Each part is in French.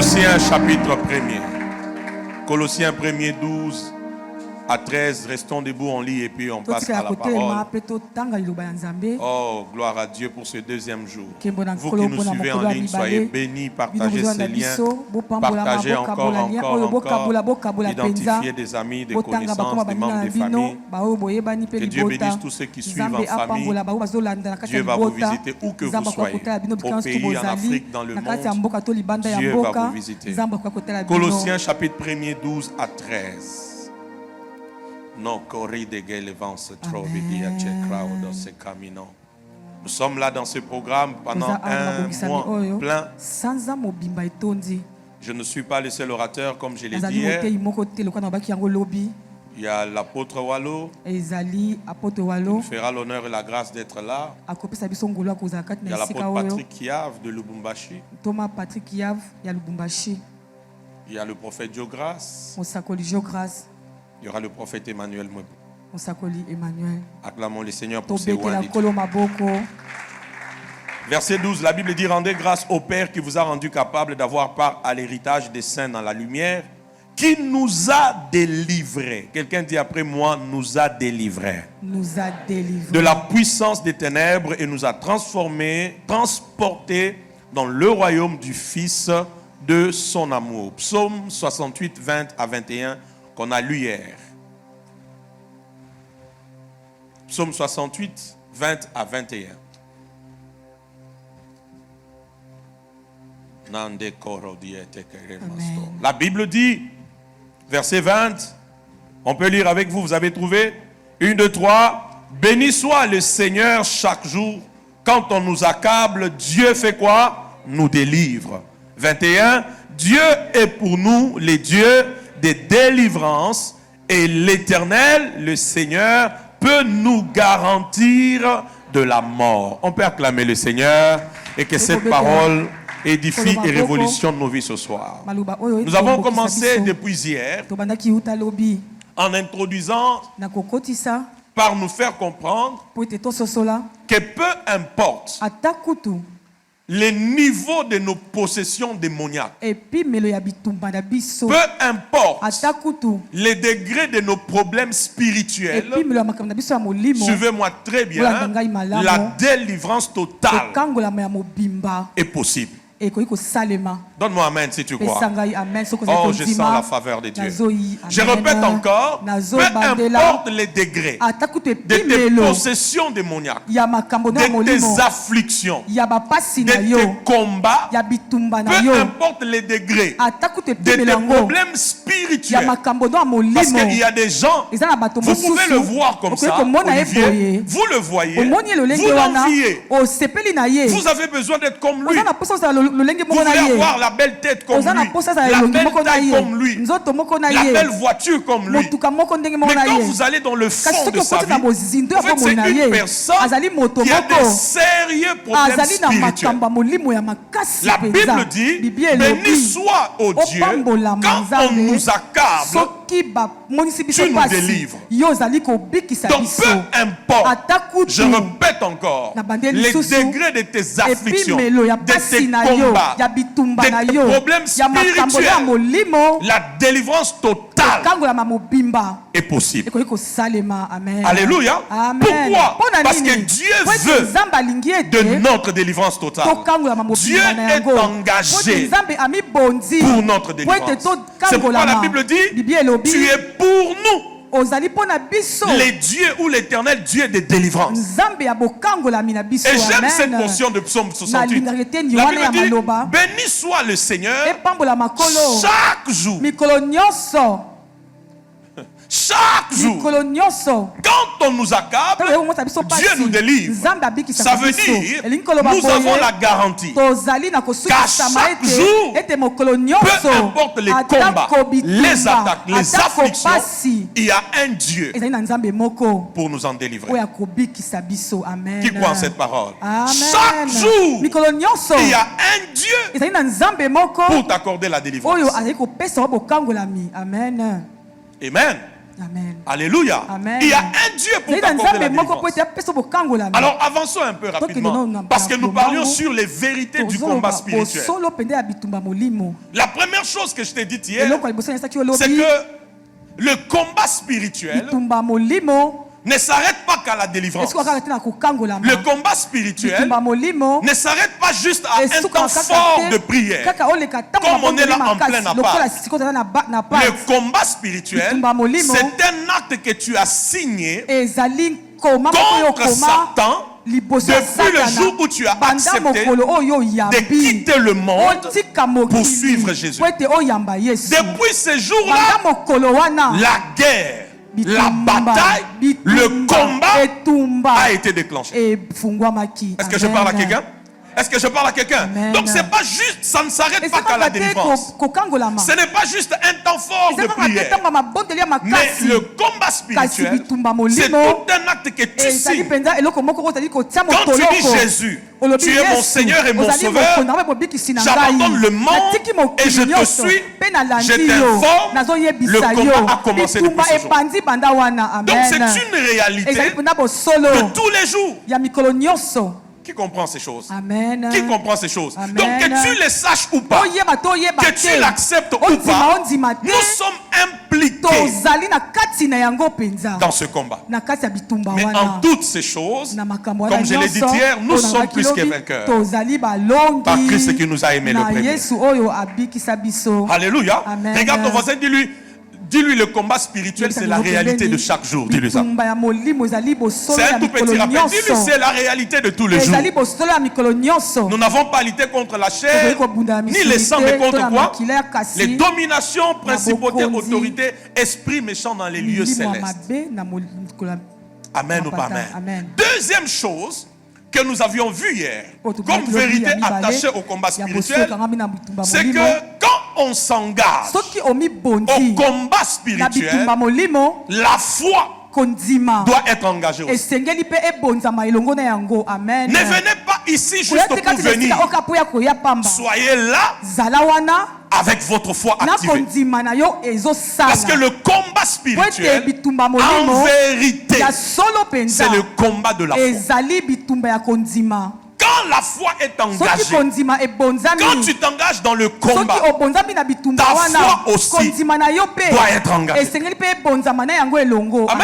Colossiens chapitre 1er. Colossiens 1er 12 à 13. Restons debout, on lit et puis on passe à la parole. Oh, gloire à Dieu pour ce deuxième jour. Vous qui nous suivez en ligne, soyez bénis, partagez ces liens, partagez encore. Identifiez des amis, des connaissances, des membres des familles. Que Dieu bénisse tous ceux qui suivent en famille. Dieu va vous visiter où que vous soyez, au pays, en Afrique, dans le monde. Dieu va vous visiter. Colossiens chapitre 1er 12 à 13. Nous sommes là dans ce programme pendant un mois plein. Je ne suis pas le seul orateur comme je l'ai dit hier. Il y a l'apôtre Wallo. Il fera l'honneur et la grâce d'être là. Il y a l'apôtre Patrick Kiav de Lubumbashi. Il y a le prophète Diogras. Il y aura le prophète Emmanuel Mwebou. Acclamons le Seigneur pour ses rois. Verset 12, la Bible dit: rendez grâce au Père qui vous a rendu capable d'avoir part à l'héritage des saints dans la lumière, qui nous a délivrés. Quelqu'un dit après moi: nous a délivrés. Nous a délivrés. De la puissance des ténèbres et nous a transformés, transportés dans le royaume du Fils de son amour. Psaume 68, 20 à 21. Qu'on a lu hier. Psaume 68, 20 à 21. La Bible dit, verset 20, on peut lire avec vous, vous avez trouvé? 1, 2, 3. Béni soit le Seigneur chaque jour. Quand on nous accable, Dieu fait quoi? Nous délivre. 21. Dieu est pour nous les dieux des délivrances, et l'Éternel, le Seigneur, peut nous garantir de la mort. On peut acclamer le Seigneur et que cette parole édifie et révolutionne nos vies ce soir. Nous avons commencé depuis hier en introduisant par nous faire comprendre que peu importe les niveaux de nos possessions démoniaques, peu importe les degrés de nos problèmes spirituels, suivez-moi très bien, la délivrance totale est possible. Donne-moi amen si tu crois. Oh, je sens la faveur de Dieu. Je répète encore, peu importe les degrés de tes possessions démoniaques, de tes afflictions, de tes combats, peu importe les degrés de tes problèmes spirituels. Parce qu'il y a des gens, vous pouvez le voir comme ça, Olivier, vous le voyez, vous l'enviez. Vous avez besoin d'être comme lui. Vous voulez avoir la belle tête comme lui, la belle taille comme lui, la belle voiture comme lui. Mais quand vous allez dans le fond de sa vie, en fait, c'est une personne qui a des sérieux problèmes spirituels. La Bible dit: béni soit au Dieu, quand on nous accable, tu nous délivres. Donc peu importe, je répète encore, les degrés de tes afflictions, de tes combats, de tes problèmes spirituels, la délivrance totale est possible. Alléluia. Pourquoi? Parce que Dieu veut de notre délivrance totale. Dieu est engagé pour notre délivrance. C'est pourquoi la Bible dit: tu es pour nous les dieux ou l'éternel Dieu des délivrances. Et j'aime cette portion de Psaume 68. La Bible dit: béni soit le Seigneur chaque jour. Chaque jour, quand on nous accable, Dieu nous délivre. Ça veut dire, nous avons la garantie qu'à chaque jour, peu importe les combats, les attaques, les afflictions, il y a un Dieu pour nous en délivrer. Qui croit en cette parole? Chaque jour, il y a un Dieu pour t'accorder la délivrance. Amen. Amen. Alléluia. Amen. Il y a un Dieu pour t'accorder la délivrance. Alors avançons un peu rapidement. Parce que nous parlions sur les vérités du combat spirituel. La première chose que je t'ai dit hier, c'est que le combat spirituel ne s'arrête pas qu'à la délivrance. Le combat spirituel ne s'arrête pas juste à un temps fort de prière. Comme on est là en plein appart. Le combat spirituel, c'est un acte que tu as signé contre Satan depuis le jour où tu as accepté de quitter le monde pour suivre Jésus. Depuis ce jour-là, la guerre, la bataille, le combat a été déclenché. Est-ce que je parle à quelqu'un? Est-ce que je parle à quelqu'un? Donc c'est pas juste, ça ne s'arrête pas qu'à la délivrance. Ce n'est pas juste un temps fort de prière. Mais le combat spirituel, c'est tout un acte que tu signes. Quand tu dis Jésus, tu es mon Seigneur et mon Sauveur, j'abandonne le monde et je te suis, je t'informe, le combat a commencé depuis ce jour. Donc c'est une réalité de tous les jours. Qui comprend ces choses? Amen. Qui comprend ces choses? Amen. Donc que tu les saches ou pas, que tu l'acceptes ou pas, nous sommes impliqués dans ce combat. Mais en toutes ces choses, comme je l'ai dit hier, nous sommes plus que vainqueurs par Christ qui nous a aimés le premier. Alléluia. Amen. Regarde ton voisin, dis-lui le combat spirituel, c'est la réalité de chaque jour. Dis-lui ça. C'est un tout petit rappel. Dis-lui c'est la réalité de tous les jours. Nous n'avons pas lutté contre la chair, ni les sangs, mais contre quoi? Les dominations, principautés, autorités, esprits méchants dans les lieux célestes. Amen ou pas amen. Deuxième chose que nous avions vu hier, comme vérité attachée au combat spirituel, c'est que quand on s'engage au combat spirituel, la foi doit être engagée aussi. Ne venez pas ici juste pour venir. Soyez là avec votre foi activée. Parce que le combat spirituel, en vérité, c'est le combat de la foi. Quand la foi est engagée, quand tu t'engages dans le combat, ta foi aussi doit être engagée. Amen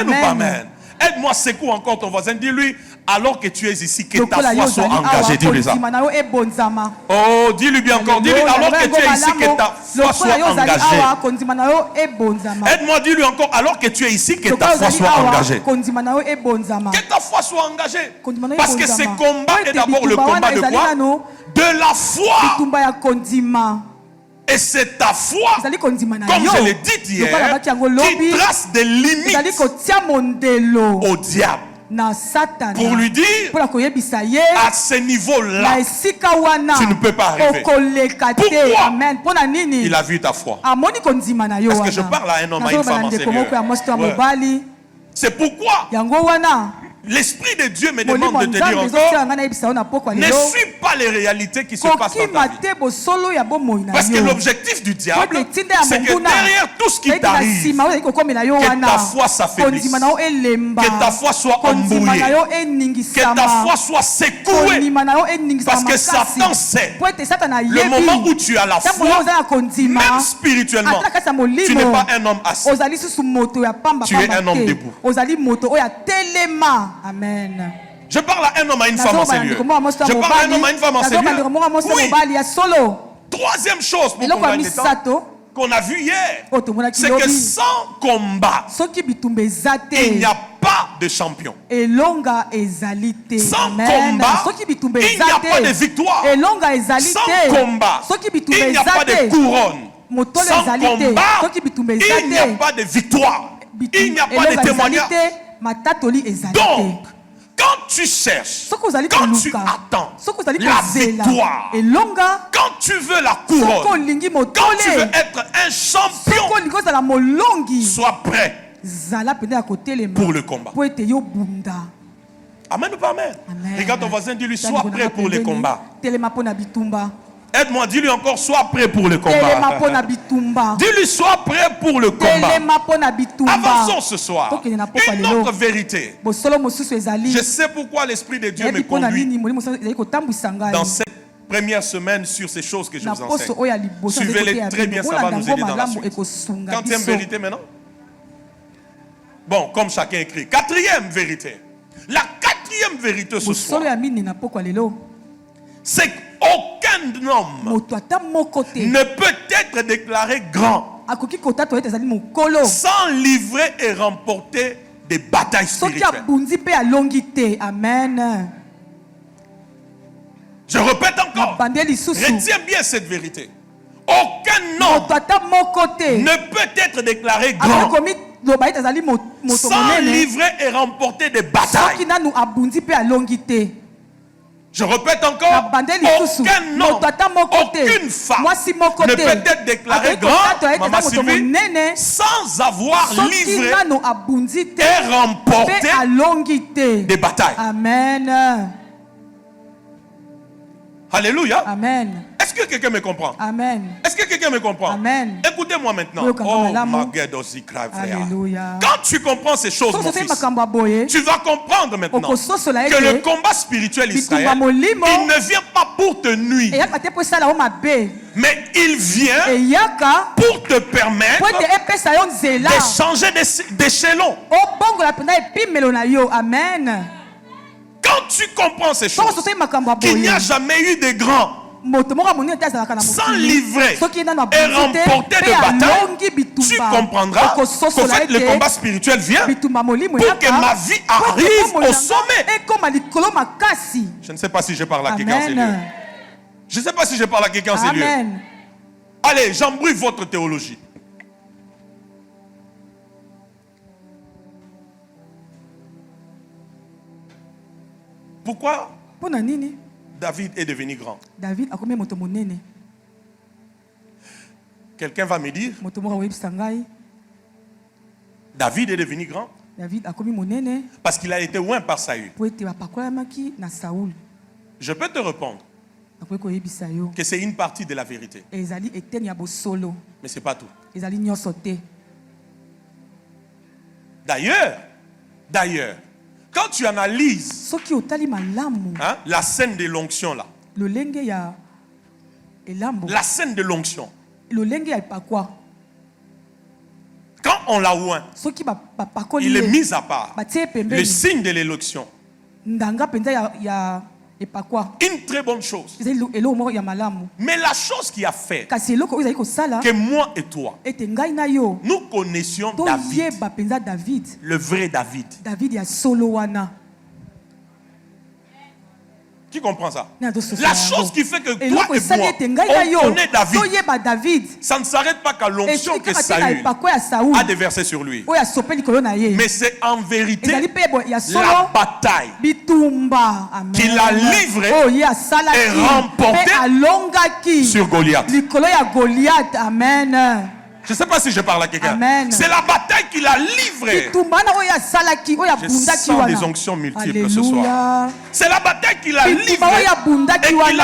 ou pas amen? Aide-moi, secoue encore ton voisin. Dis-lui, alors que tu es ici, que ta foi soit engagée. Dis-lui ça. Oh, dis-lui bien encore. Dis-lui, alors que tu es ici, que ta foi soit engagée. Aide-moi, dis-lui encore, alors que tu es ici, que ta foi soit engagée. Que ta foi soit engagée. Parce que ce combat est d'abord le combat de quoi? De la foi. Et c'est ta foi, comme je l'ai dit hier, qui trace des limites au diable. Pour lui dire, à ce niveau-là, tu ne peux pas arriver. Pourquoi? Il a vu ta foi. Est-ce que je parle à un homme, à une femme en Seigneur? Ouais. C'est pourquoi l'Esprit de Dieu me demande de te dire encore, ne suis pas les réalités qui se passent dans ta vie. Parce que l'objectif du diable, c'est que derrière tout ce qui t'arrive, que ta foi s'affaiblisse, que ta foi soit embrouillée, que ta foi soit secouée. Parce que Satan sait, le moment où tu as la foi, même spirituellement, tu n'es pas un homme assis, tu es un homme debout. Amen. Je parle à un homme, à une femme en Seigneur. Je parle à un homme, à une femme en Seigneur. Oui. Troisième chose pour qu'on gagne du temps, qu'on a vu hier, c'est que sans combat, il n'y a pas de champion. Sans combat, il n'y a pas de victoire. Sans combat, il n'y a pas de couronne. Sans combat, il n'y a pas de victoire. Il n'y a pas de témoignage. Donc, quand tu cherches, quand tu attends la victoire, quand tu veux la couronne, quand tu veux être un champion, sois prêt pour le combat. Amen ou pas amen? Regarde ton voisin, dis-lui, sois prêt pour le combat. Aide-moi, dis-lui encore, sois prêt pour le telema combat. pona bitumba, Dis-lui, sois prêt pour le combat. telema pona bitumba. Avançons ce soir. Tokende na pokwa Une lelo. autre vérité. Bosolo mosusu ezali. Je sais pourquoi l'Esprit de Dieu me Yebi pona conduit nini molimo ezali kotambwisa ngai. dans cette première semaine sur ces choses que je Na vous poso enseigne. oyo ya liboso Suivez-les très bien, ça va nous aider dans la suite. ekosunga Quatrième biso. vérité maintenant. Bon, comme chacun écrit. Quatrième vérité. La quatrième vérité ce Bosolo soir, ya mini na pokwa lelo. c'est qu'aucun homme Moto ata moko te. ne peut être déclaré grand Akoki kotata ete ezali mokolo. sans livrer et remporter des batailles Soki spirituelles. abundi pe alongi te. Amen. Je répète encore. Bande lisusu. Retiens bien cette vérité. Aucun homme Moto ata moko te. ne peut être déclaré grand Akomi loba ete ezali moto sans monene. livrer et remporter des Soki batailles. nanu abundi pe alongi te. Je répète Na encore. bande lisusu. Aucun homme, Moto ata moko te. aucune femme Mwasi moko ne te. peut être déclaré Akoki grand, kotata ete Maman eza moto Sylvie, monene. sans avoir Soki livré nanu abundi te. et Pe remporté alongi te. des batailles. Amen. Alléluia. Amen. Est-ce que quelqu'un me comprend? Amen. Est-ce que quelqu'un me comprend? Amen. Écoutez-moi maintenant. Oui, quand Oh, même, l'amour. Magedosi Krave, frère. Alléluia. Quand tu comprends ces choses, mon fils, makambo aboye. tu vas comprendre maintenant Okososola que le ete. combat spirituel israélien, Bitumba molimo. il ne vient pas pour te nuire, Eyaka te po esala yo mabe. mais il vient Eyaka pour te permettre po ete epesa yo nzela. de changer d'échelon. Obongola mpenza epimelo na yo. Amen. Quand tu comprends ces choses, Soki ososoli makambo qu'il n'y aboye. a jamais eu de grands Moto moko monene te azalaka na sans mokili. livrer Soki nanu et abundi te, remporter pe de batailles, alongi bitumba. tu comprendras qu'en Okososola fait le ete combat spirituel vient bitumba molimo pour eyaka, que ma vie po ete arrive bomoi au na nga sommet. ekoma likolo makasi. Je ne sais pas si je parle à quelqu'un en ces lieux. Amen. Je ne sais pas si je parle à quelqu'un en ces lieux. Amen. Allez, j'embrouille votre théologie. Pourquoi Pona nini? David est devenu grand? David akomi moto monene. Quelqu'un va me dire, Moto moko oyebisa ngai. David est devenu grand David akomi monene parce qu'il a été oint par Saül. po ete bapakolamaki na Saul. Je peux te répondre Akoki koyebisa yo. que c'est une partie de la vérité, Ezali eteni ya bosolo. mais ce n'est pas tout. Ezali nyonso te. D'ailleurs, quand tu analyses Soki otali malamu la scène de l'onction là, lolenge ya elambo. la scène de l'onction, Lolenge ya epakwa. quand on l'a oint, Soki bapakoli il est ye, mis à part. batie Le pembeni. signe de l'élection, Ndanga penza ya epakwa. une très bonne chose. Ezali eloko moko ya malamu. Mais la chose qui a fait Kasi eloko oyo ezali kosala que moi et toi, ete ngai na yo nous connaissions David, toyeba penza David. le vrai David. David ya solo wana. Qui comprend ça? Na tososola La yango. chose qui fait que toi Eloko et esali moi, ete ngai na yo on connaît David. toyeba David. Ça ne s'arrête pas qu'à l'onction Esiki que kaka te na Saül epakwa ya Saul a déversé sur lui. oyo asope likolo na ye. Mais c'est en vérité Ezali pe ya la solo bataille bitumba. Amen. qu'il a livré oyo asalaki et remporté pe alongaki sur Goliath. likolo ya Goliath. Amen. Je ne sais pas si je parle à quelqu'un. Amen. C'est la bataille qu'il a livrée. bitumba wana oyo asalaki oyo Je abundaki sens des wana. onctions multiples ce soir. Alléluia. C'est la bataille qu'il a bitumba livrée oyo abundaki et qu'il a wana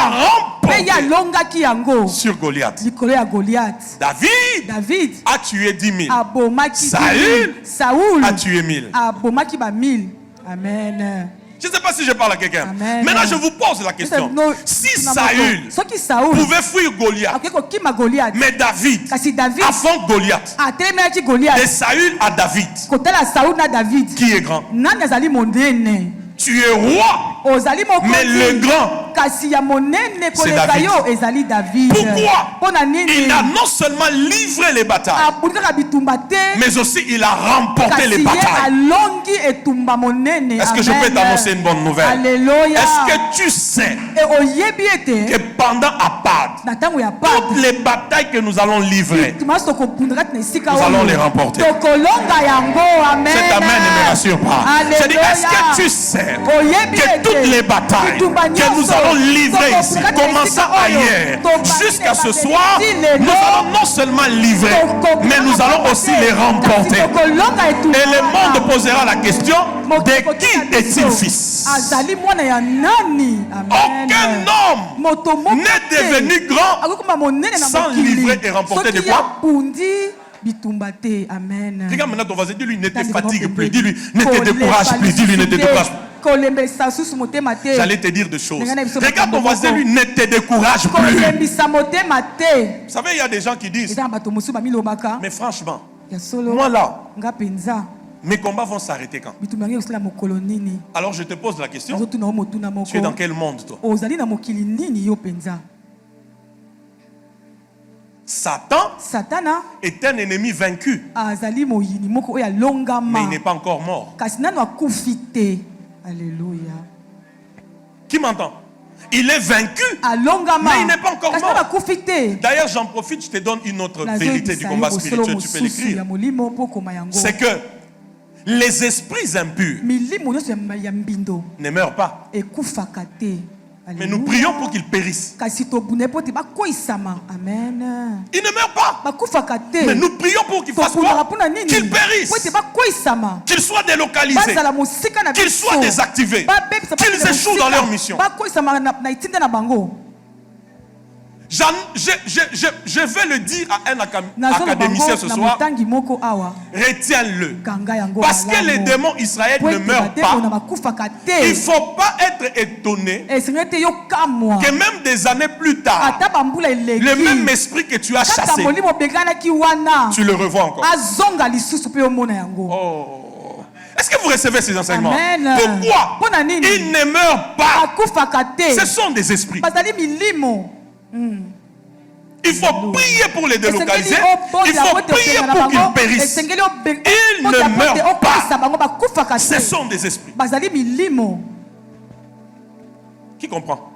pe remporté ye alongaki yango sur Goliath. likolo ya Goliath. David a tué 10 000. abomaki Saül Saul a tué 1000. abomaki ba 1000. Amen. Je ne sais pas si je parle à quelqu'un. Amen. Maintenant, je vous pose la question. Si Saül soki Saul pouvait fuir Goliath, akoki kokima Goliath, mais David kasi David affronte Goliath, atelemelaki de Goliath Saül à David, kotala Saul na David, qui est grand? nani azali monene? Tu es roi, Ozali mais le mokonzi grand, kasi ya monene koleka David. yo ezali David. Pourquoi? Mpona nini? il a non seulement livré les batailles, abundi kaka bitumba te, mais aussi il a remporté kasi les ye batailles. alongi etumba monene. Est-ce que je peux t'annoncer une bonne nouvelle? Alléluia. Est-ce que tu sais E oyebi ete que pendant Apad, na ntango ya toutes Pâques les batailles que nous allons livrer, bitumba nyonso tokobundaka na esika nous allons les remporter. tokolonga yango. Amen. Cet amen ne me rassure pas. Je dis, est-ce que tu sais oyebi que toutes ete les batailles bitumba que nous nyonso allons livrer ici, commençant ailleurs, jusqu'à ce soir, nous allons non seulement livrer, mais nous allons aussi les remporter. Et le monde posera la question, de qui est-il fils? Aucun homme n'est devenu grand sans livrer et remporter des points. Amen. Regarde maintenant ton voisin, dis-lui, ne te fatigue plus, dis-lui, ne te décourage plus, dis-lui, ne te décourage plus. J'allais te dire des choses. Regarde ton voisin, lui, ne te décourage plus. Vous savez, il y a des gens qui disent, mais franchement, moi là, mes combats vont s'arrêter quand? Alors je te pose la question, tu es dans quel monde toi? Satan est un ennemi vaincu, mais il n'est pas encore mort. Alléluia. Qui m'entend? Il est vaincu, mais il n'est pas encore mort. D'ailleurs, j'en profite, je te donne une autre vérité du combat spirituel, tu peux l'écrire. C'est que les esprits impurs ne meurent pas. Mais nous prions pour qu'ils périssent. Ils ne meurent pas. Mais nous prions pour qu'ils fassent quoi? Qu'ils périssent. Qu'ils soient délocalisés. Qu'ils soient désactivés. Qu'ils échouent dans leur mission. Je vais le dire à un académicien ce soir. Retiens-le. Parce que les démons israéliens ne meurent pas. Il ne faut pas être étonné que même des années plus tard, le même esprit que tu as chassé, tu le revois encore. Oh. Est-ce que vous recevez ces enseignements? Amen. Pourquoi ils ne meurent pas? Ce sont des esprits. Il faut prier pour les délocaliser. Il faut prier pour qu'ils périssent. Ils ne meurent pas. Ce sont des esprits. Qui comprend?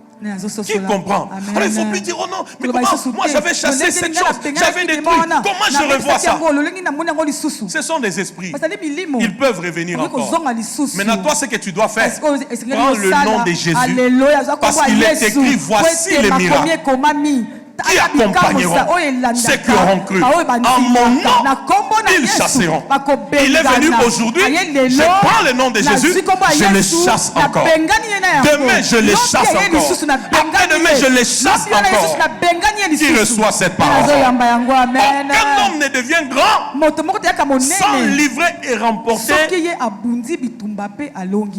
Qui comprend? Alors il faut plus dire, oh non, mais comment, moi j'avais chassé cette chose, j'avais des trucs, comment je revois ça? Ce sont des esprits. Ils peuvent revenir encore. Maintenant, toi, ce que tu dois faire, prends le nom de Jésus, parce qu'il est écrit, voici les miracles qui accompagneront ceux qui auront cru. En mon nom, ils chasseront. Il est venu aujourd'hui, je prends le nom de Jésus, je les chasse encore. Demain, je les chasse encore. Après-demain, je les chasse encore. Qui reçoit cette parole? Aucun homme ne devient grand sans livrer et remporter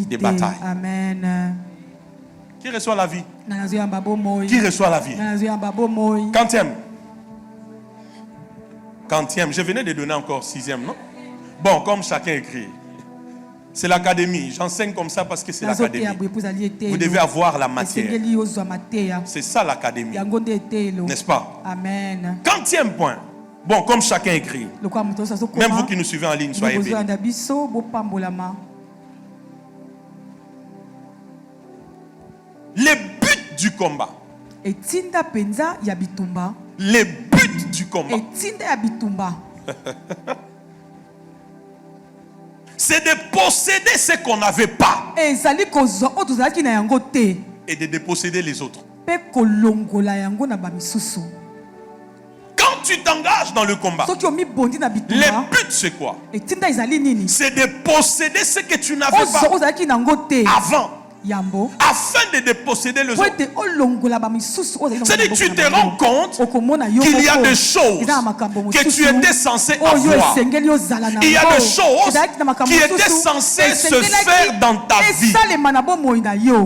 des batailles. Amen. Qui reçoit la vie? Qui reçoit la vie? Quantième. Je venais de donner encore 6e, non? Bon, comme chacun écrit. C'est l'académie. J'enseigne comme ça parce que c'est l'académie. Vous devez avoir la matière. C'est ça l'académie. N'est-ce pas? Amen. 40e point. Bon, comme chacun écrit. Même vous qui nous suivez en ligne, soyez bénis. Les buts du combat. Les buts du combat. C'est de posséder ce qu'on n'avait pas. Et de déposséder les autres. Quand tu t'engages dans le combat, les buts c'est quoi? C'est de posséder ce que tu n'avais pas avant. Afin de déposséder les autres. C'est-à-dire que tu te rends compte qu'il y a des choses que tu étais censé avoir. Il y a des choses qui étaient censées se faire dans ta vie.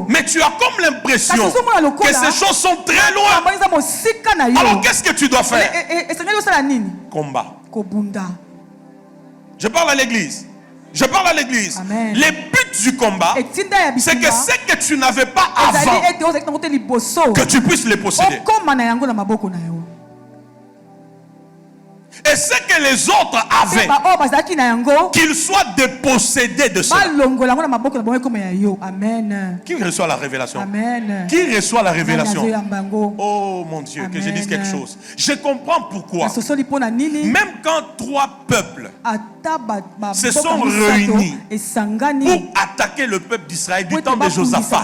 Mais tu as comme l'impression que ces choses sont très loin. Alors qu'est-ce que tu dois faire? Combat. Je parle à l'église. Je parle à l'église. Amen. Les buts du combat, c'est que ce que tu n'avais pas avant, que tu puisses les posséder. Et ce que les autres avaient, qu'ils soient dépossédés de ça. Amen. Qui reçoit la révélation? Amen. Qui reçoit la révélation? Oh mon Dieu, que je dise quelque chose. Je comprends pourquoi. Même quand 3 peuples se sont réunis pour attaquer le peuple d'Israël du temps de Josaphat,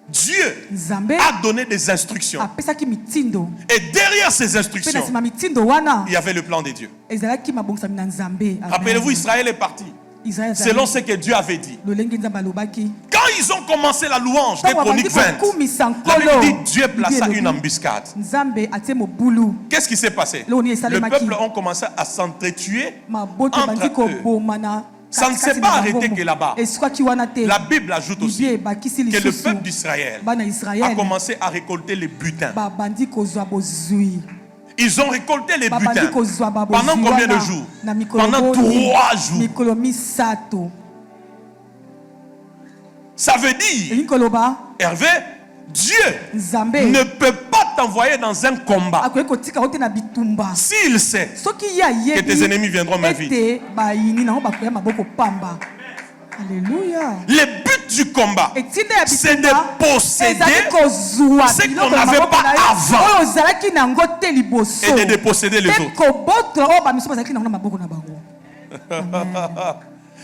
Dieu Nzambe a donné des instructions. apesaki mitindo. Et derrière ces Pe na instructions, sima mitindo wana il y avait le plan de Dieu. ezalaki mabongisami na Nzambe. Amen. Rappelez-vous, Israël est parti Israël selon ce que Dieu avait dit. lolenge Nzambe alobaki. Quand ils ont commencé la louange des Ntango Chroniques babandi 20, kokumisa la nkolo, Bible dit Dieu plaça Bible une elobi, embuscade. Nzambe atie mobulu. Qu'est-ce qui s'est passé? Loni Le esalemaki. peuple ont commencé à s'entretuer Maboto entre bandi eux. kobomana. Ça ne s'est pas arrêté que là-bas. Eswaki wana te. La Bible ajoute aussi Libye bakisi que le lisusu. peuple d'Israël Bana a Israël commencé à récolter les butins. babandi kozwa bozwi. Ils ont récolté les Babandi butins. kozwa babozwi. Pendant combien de wana jours? na mikolo Pendant boni, 3 jours. mikolo misato. Ça veut dire, Elingi koloba Hervé, Dieu Nzambe ne peut pas t'envoyer dans un combat akoki kotika yo te na bitumba. s'il sait Soki ye ayebi que tes ennemis viendront main vide. ete bayini nango bakoya maboko pamba. Alléluia. Le but du combat, Etinda ya c'est de bitumba posséder ezali kozwa ce biloko qu'on na n'avait maboko pas na yo, avant oyo ozalaki nango te liboso et de déposséder les mpe autres. kobotola oyo bamiso bazalaki nango na maboko na bango. Amen.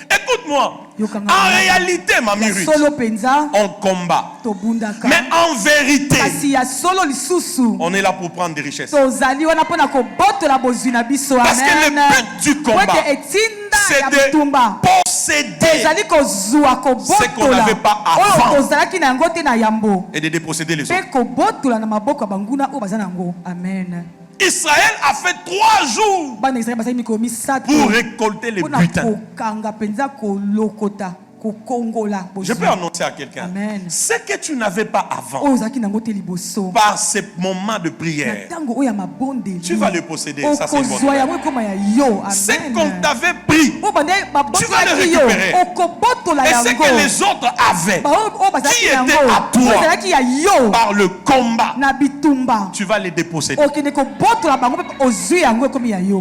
Écoute-moi, Yokanga en malamu. réalité, Mamie Ya Ruth, solo penza on combat. tobundaka, Mais en vérité, kasi ya solo lisusu on est là pour prendre des richesses. tozali wana mpona kobotola bozwi na biso. Parce que le Amen. but du combat, Po ete etinda c'est ya de bitumba posséder ezali kozwa Ce qu'on kobotola n'avait pas avant. oyo tozalaki na yango te na yambo et de déposséder les autres. mpe kobotola na maboko ya banguna oyo baza na yango. Amen. Israël a fait 3 jours bana Israeli basali mikolo misato pour récolter les mpona butins. kokanga mpenza kolokota kokongola Je peux annoncer à quelqu'un, Amen. ce que tu n'avais pas avant, oyo ozalaki nango te liboso par ces moments de na prière, ntango oyo ya mabondeli tu vas le posséder. Ça, c'est une bonne okozwa yango nouvelle. ekoma ya yo. Ce Amen. qu'on t'avait pris oyo bande Tu vas le babotelaki yo récupérer. okobotola et ce yango que les autres avaient oyo bazalaki qui yango était à toi oyo ezalaki ya yo par le combat, na bitumba tu vas les déposséder. okende kobotola bango mpe ozwi yango ekomi ya yo.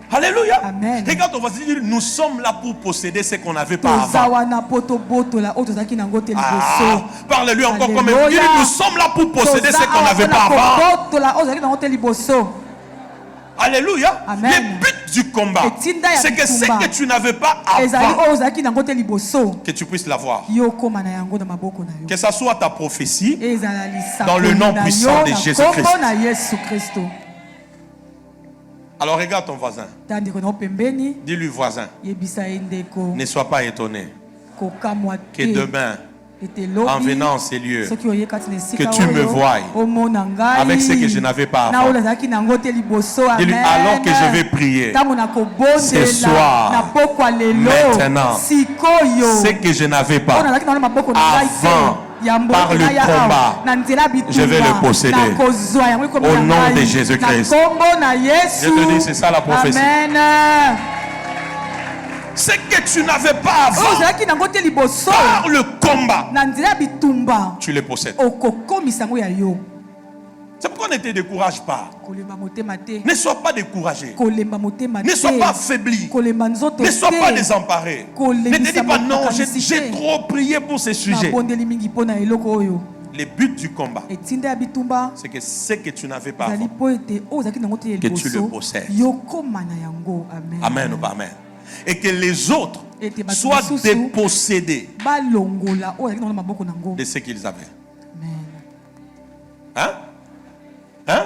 Alléluia. Amen. Regarde, on va se dire, nous sommes là pour posséder ce qu'on n'avait pas toza avant. wana po tobotola oyo tozalaki nango te Ah, liboso. parle-lui encore comme Alléluia. il dit, nous sommes là pour posséder Toza ce qu'on awa n'avait mpona pas avant. kobotola oyo ozalaki nango te liboso. Alléluia. Amen. Le but du combat, Etinda ya c'est que ce bitumba. que tu n'avais pas ezali avant, oyo ozalaki nango te liboso que tu puisses l'avoir. yo okóma na yango na maboko na yo. Que ça soit ta prophétie, ezala Dans le nom lisakoli na puissant yo de na Jésus-Christ. kombo na Yesu Kristo. alors regarde ton voisin. Ta ndeko na yo pembeni Dis-lui voisin, yebisa ye ndeko ne sois pas étonné kokamwa que te demain, ete en lobi venant en ces lieux, soki oye kati na esika que tu me oyo, voies omona ngai avec ce que je n'avais pas na avant. oyo nazalaki nango te liboso. Dis-lui, Amen. alors que je vais prier, ntango ce nakobondela soir, na pokwa lelo maintenant, sikoyo ce que je n'avais oyo pas nazalaki nango na maboko na ngai avant, te ya par le mboka ya combat, awa na nzela ya bitumba je vais le posséder. nakozwa yango ekomi Au na nom ngai. de Jésus-Christ. na kombo na Yesu. Je te dis, c'est ça la prophétie. Amen. ce que tu n'avais pas oyo avant, ozalaki nango te liboso par le combat, na nzela ya bitumba tu les possèdes. okokomisa yango ya yo. C'est pourquoi ne te décourage pas. kolemba motema te Ne sois pas découragé. kolemba motema Ne sois te pas affaibli. kolemba nzoto Ne sois pas te désemparé. Kolemisa Ne te dis pas non, j'ai makamisi te. trop prié pour ces sujets. nabondeli mingi mpo na eloko oyo. Le but du combat, etinda ya bitumba c'est que ce que tu n'avais pas ezali avant, mpo ete oyo ozalaki nango te ya Que tu le liboso possèdes. yokóma na yango. Amen. amen ou pas amen, et que les autres Et tes bâtiments soient sous-sous. dépossédés balongola oyo ozalaki nango na maboko nango. de ce qu'ils avaient. Amen. Hein? Hein?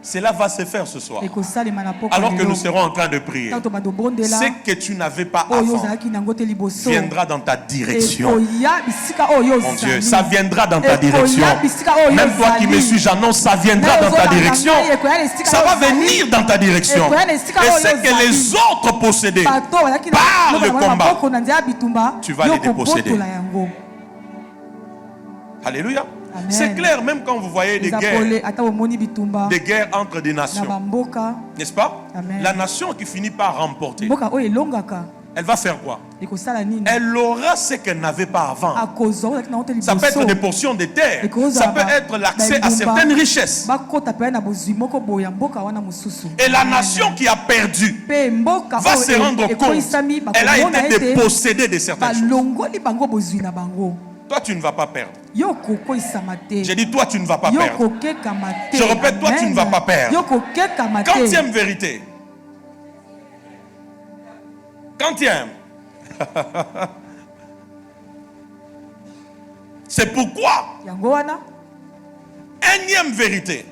Cela va se faire ce soir. ekosalema na pokwa Alors que lelo. nous serons en train de prier. Tanto bandobondela Ce que tu n'avais pas oyo avant ozalaki nango te liboso viendra dans ta direction. ekoya bisika oyo Mon Dieu, ozali. ça viendra dans ta Ekoya direction. bisika oyo Même toi qui ozali. me suis, j'annonce, ça viendra Mais dans ta ozolanda direction. ngai, ekoya na esika Ça oyo va ozali. venir dans ta direction. Ekoya na esika Et oyo ce que ozali. les autres possédaient bato bazalaki na par biloko le na bango na combat, maboko na nzela ya bitumba tu vas les yo déposséder. kobotola yango. Alléluia. Amen. C'est clair, même quand vous voyez des Eza guerres, pole ata omoni bitumba des guerres entre des na nations, bamboka n'est-ce pas? Amen. La nation qui finit par remporter, mboka oyo elongaka elle va faire quoi? ekosala nini? Elle aura ce qu'elle n'avait pas avant. akozwa ozalaki nango te Ça peut être liboso des portions de terre. Et que Ça peut être l'accès à certaines richesses. bakota mpe na bozwi moko boye ya mboka wana mosusu. Et la Amen. nation qui a perdu mpe mboka va oyo se rendre compte. ekoyisami Elle a bakomona été ete dépossédée de certaines choses. balongoli bango bozwi na bango. Toi, tu ne vas pas perdre. yo kokoyisama te J'ai dit, toi, tu ne vas pas yo perdre. kokekama te. Je répète, toi, tu ne vas pas perdre. yo kokekama te. Quantième vérité. Quantième. C'est pourquoi, yango wana énième vérité,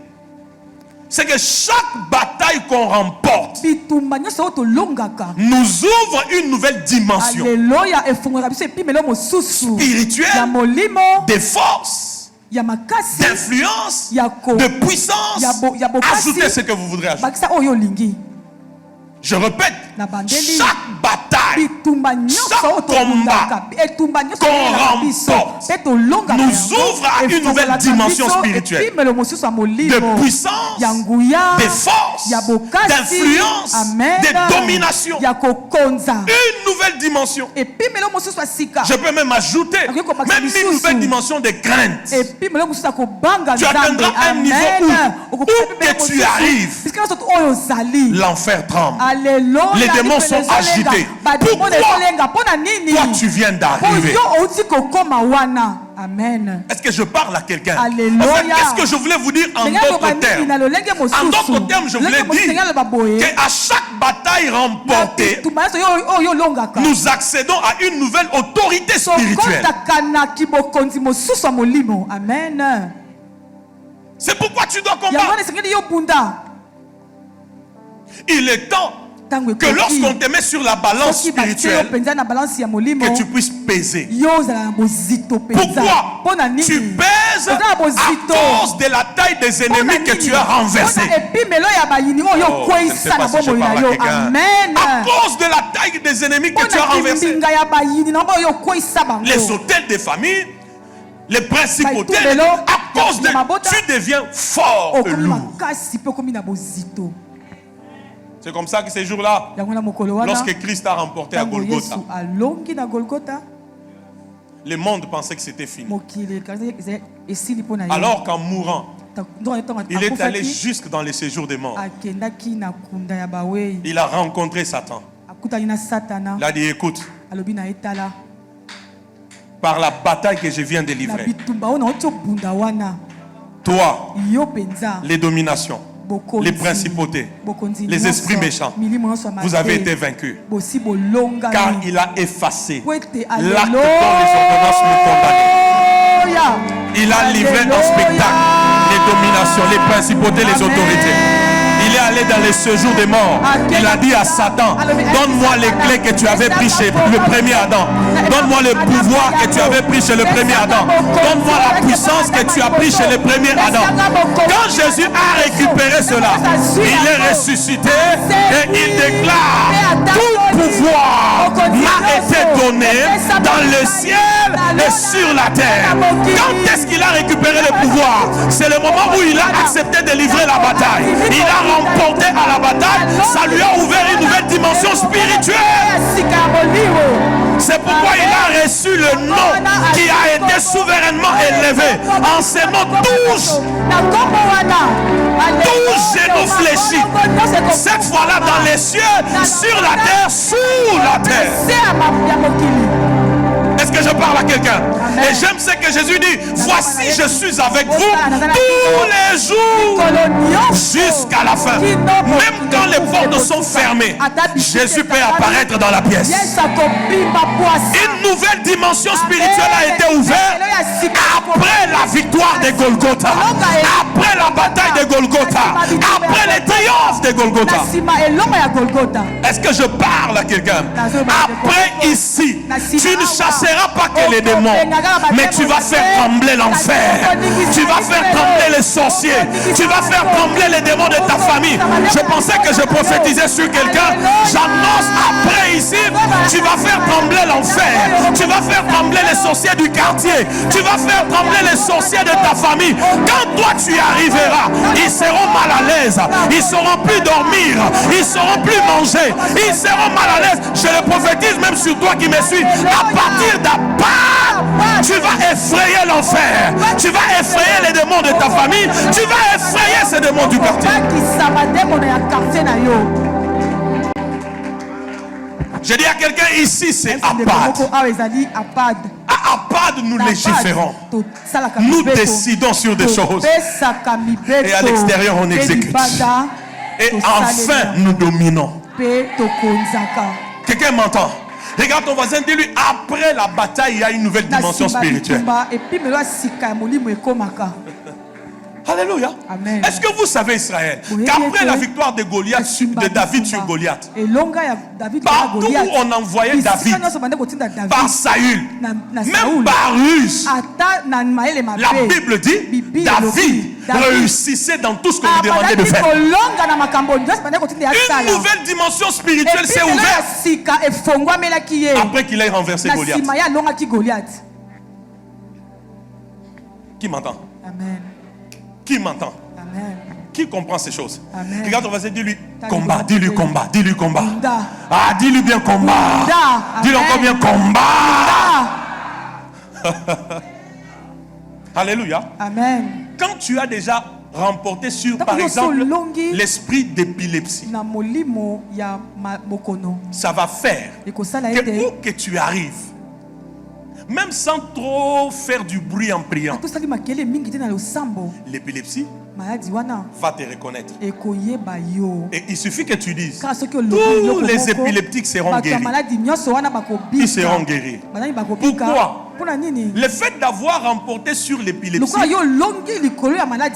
c'est que chaque bataille qu'on remporte bitumba nyonso oyo tolongaka nous ouvre une nouvelle dimension alleluya efungolaka biso epimelo mosusu ya spirituelle, molimo de force, ya makasi d'influence, ya de puissance. ya bokasi Ajoutez ce que vous voudrez ajouter. bakisa oyo olingi Je répète, na bandeli chaque bataille, bitumba nyonso chaque oyo tolongaka etumba nyonso tolongaka biso mpe tolongaka nous ouvre à une nouvelle dimension spirituelle epimelo mosusu ya molimo de puissance, ya nguya de force, ya bokasi d'influence, amen de domination. ya kokonza Une nouvelle dimension. epimelo mosusu ya sika Je peux même ajouter même une nouvelle dimension de crainte. epimelo mosusu ya kobanga Tu nzambe atteindras un niveau où que tu arrives, bisika nyonso oyo ozali l'enfer tremble. Alléluia. Les démons sont agités. Pourquoi toi tu viens d'arriver? Amen. Est-ce que je parle à quelqu'un? Alléluia. En fait, qu'est-ce que je voulais vous dire en d'autres termes? En d'autres termes, je voulais dire qu'à chaque bataille remportée, nous accédons à une nouvelle autorité spirituelle. Amen. C'est pourquoi tu dois combattre. Il est temps que lorsqu'on te met sur la balance spirituelle, que tu puisses peser. Pourquoi tu pèses à cause de la taille des ennemis que tu as renversés? Oh, je ne sais pas si je parle à quelqu'un. À cause de la taille des ennemis que tu as renversés. Les hôtels de famille, les principautés, à cause de... Tu deviens fort et lourd. C'est comme ça que ces jours-là, lorsque Christ a remporté à Golgotha, le monde pensait que c'était fini. Alors qu'en mourant, il est allé jusque dans les séjours des morts. Il a rencontré Satan. Il a dit, écoute, par la bataille que je viens de livrer, toi, les dominations, les principautés, les esprits méchants, vous avez été vaincus. Car il a effacé l'acte dont les ordonnances nous condamnaient. Il a livré en spectacle les dominations, les principautés, les autorités. Il est allé dans les séjours des morts. Il a dit à Satan, donne-moi les clés que tu avais pris chez le premier Adam. Donne-moi le pouvoir que tu avais pris chez le premier Adam. Donne-moi la puissance que tu as pris chez le premier Adam. Quand Jésus a récupéré cela, il est ressuscité et il déclare, tout pouvoir m'a été donné dans le ciel et sur la terre. Quand est-ce qu'il a récupéré le pouvoir? C'est le moment où il a accepté de livrer la bataille. Il a remporté à la bataille, ça lui a ouvert une nouvelle dimension spirituelle. C'est pourquoi il a reçu le nom qui a été souverainement élevé. En ces noms, 12 genoux fléchis. Cette fois-là dans les cieux, sur la terre, sous la terre. Est-ce que je parle à quelqu'un? Et j'aime ce que Jésus dit. Voici, je suis avec vous tous les jours jusqu'à la fin. Même quand les portes sont fermées, Jésus peut apparaître dans la pièce. Une nouvelle dimension spirituelle a été ouverte après la victoire de Golgotha, après la bataille de Golgotha, après les triomphes de Golgotha. Est-ce que je parle à quelqu'un? Après ici, tu ne chasseras pas que les démons, mais tu vas faire trembler l'enfer. Tu vas faire trembler les sorciers. Tu vas faire trembler les démons de ta famille. Je pensais que je prophétisais sur quelqu'un. J'annonce après ici, tu vas faire trembler l'enfer. Tu vas faire trembler les sorciers du quartier. Tu vas faire trembler les sorciers de ta famille. Quand toi tu y arriveras, ils seront mal à l'aise. Ils ne sauront plus dormir. Ils ne sauront plus manger. Ils seront mal à l'aise. Je le prophétise même sur toi qui me suis. À partir d'à part, tu vas effrayer l'enfer. Tu vas effrayer les démons de ta famille. Tu vas effrayer ces démons du quartier. Je dis à quelqu'un ici, c'est Apad. À Apad, nous légiférons. Nous décidons sur des choses. Et à l'extérieur, on exécute. Et enfin, nous dominons. Quelqu'un m'entend? Regarde ton voisin, dis-lui, après la bataille, il y a une nouvelle dimension spirituelle. Alléluia. Amen. Est-ce que vous savez, Israël, qu'après la victoire de Goliath, de David sur Goliath, partout où on envoyait David, par Saül, même par ruse, la Bible dit, David réussissait dans tout ce qu'on lui demandait de faire. Une nouvelle dimension spirituelle s'est ouverte après qu'il ait renversé Goliath. Qui m'entend? Amen. Qui m'entend? Amen. Qui comprend ces choses? Amen. Regarde, on va dire, dis-lui combat, dis-lui combat, dis-lui combat. Ah, dis-lui bien combat. Dis-lui encore bien combat. Alléluia. Amen. Quand tu as déjà remporté sur, par exemple, l'esprit d'épilepsie, ça va faire que où que tu arrives, même sans trop faire du bruit en priant, l'épilepsie va te reconnaître. Et il suffit que tu dises, tous les épileptiques seront guéris. Ils seront guéris. Pourquoi? Le fait d'avoir remporté sur l'épilepsie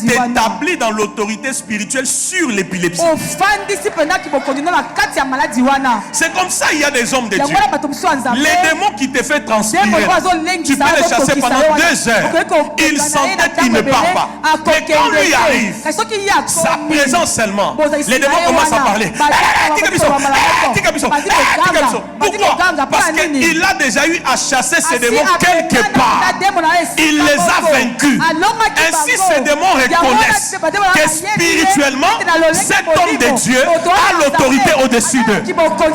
t'établit dans l'autorité spirituelle sur l'épilepsie. C'est comme ça il y a des hommes de Dieu. Les démons qui te font transpirer, tu peux les chasser pendant 2 heures. Ils s'entêtent, ils ne parlent pas. Mais quand lui arrive, sa présence seulement, les démons commencent à parler. Pourquoi? Parce qu'il a déjà eu à chasser ces démons quelque part. Il les a vaincus. Ainsi ces démons reconnaissent que spirituellement cet homme de Dieu a l'autorité au-dessus d'eux. Et quand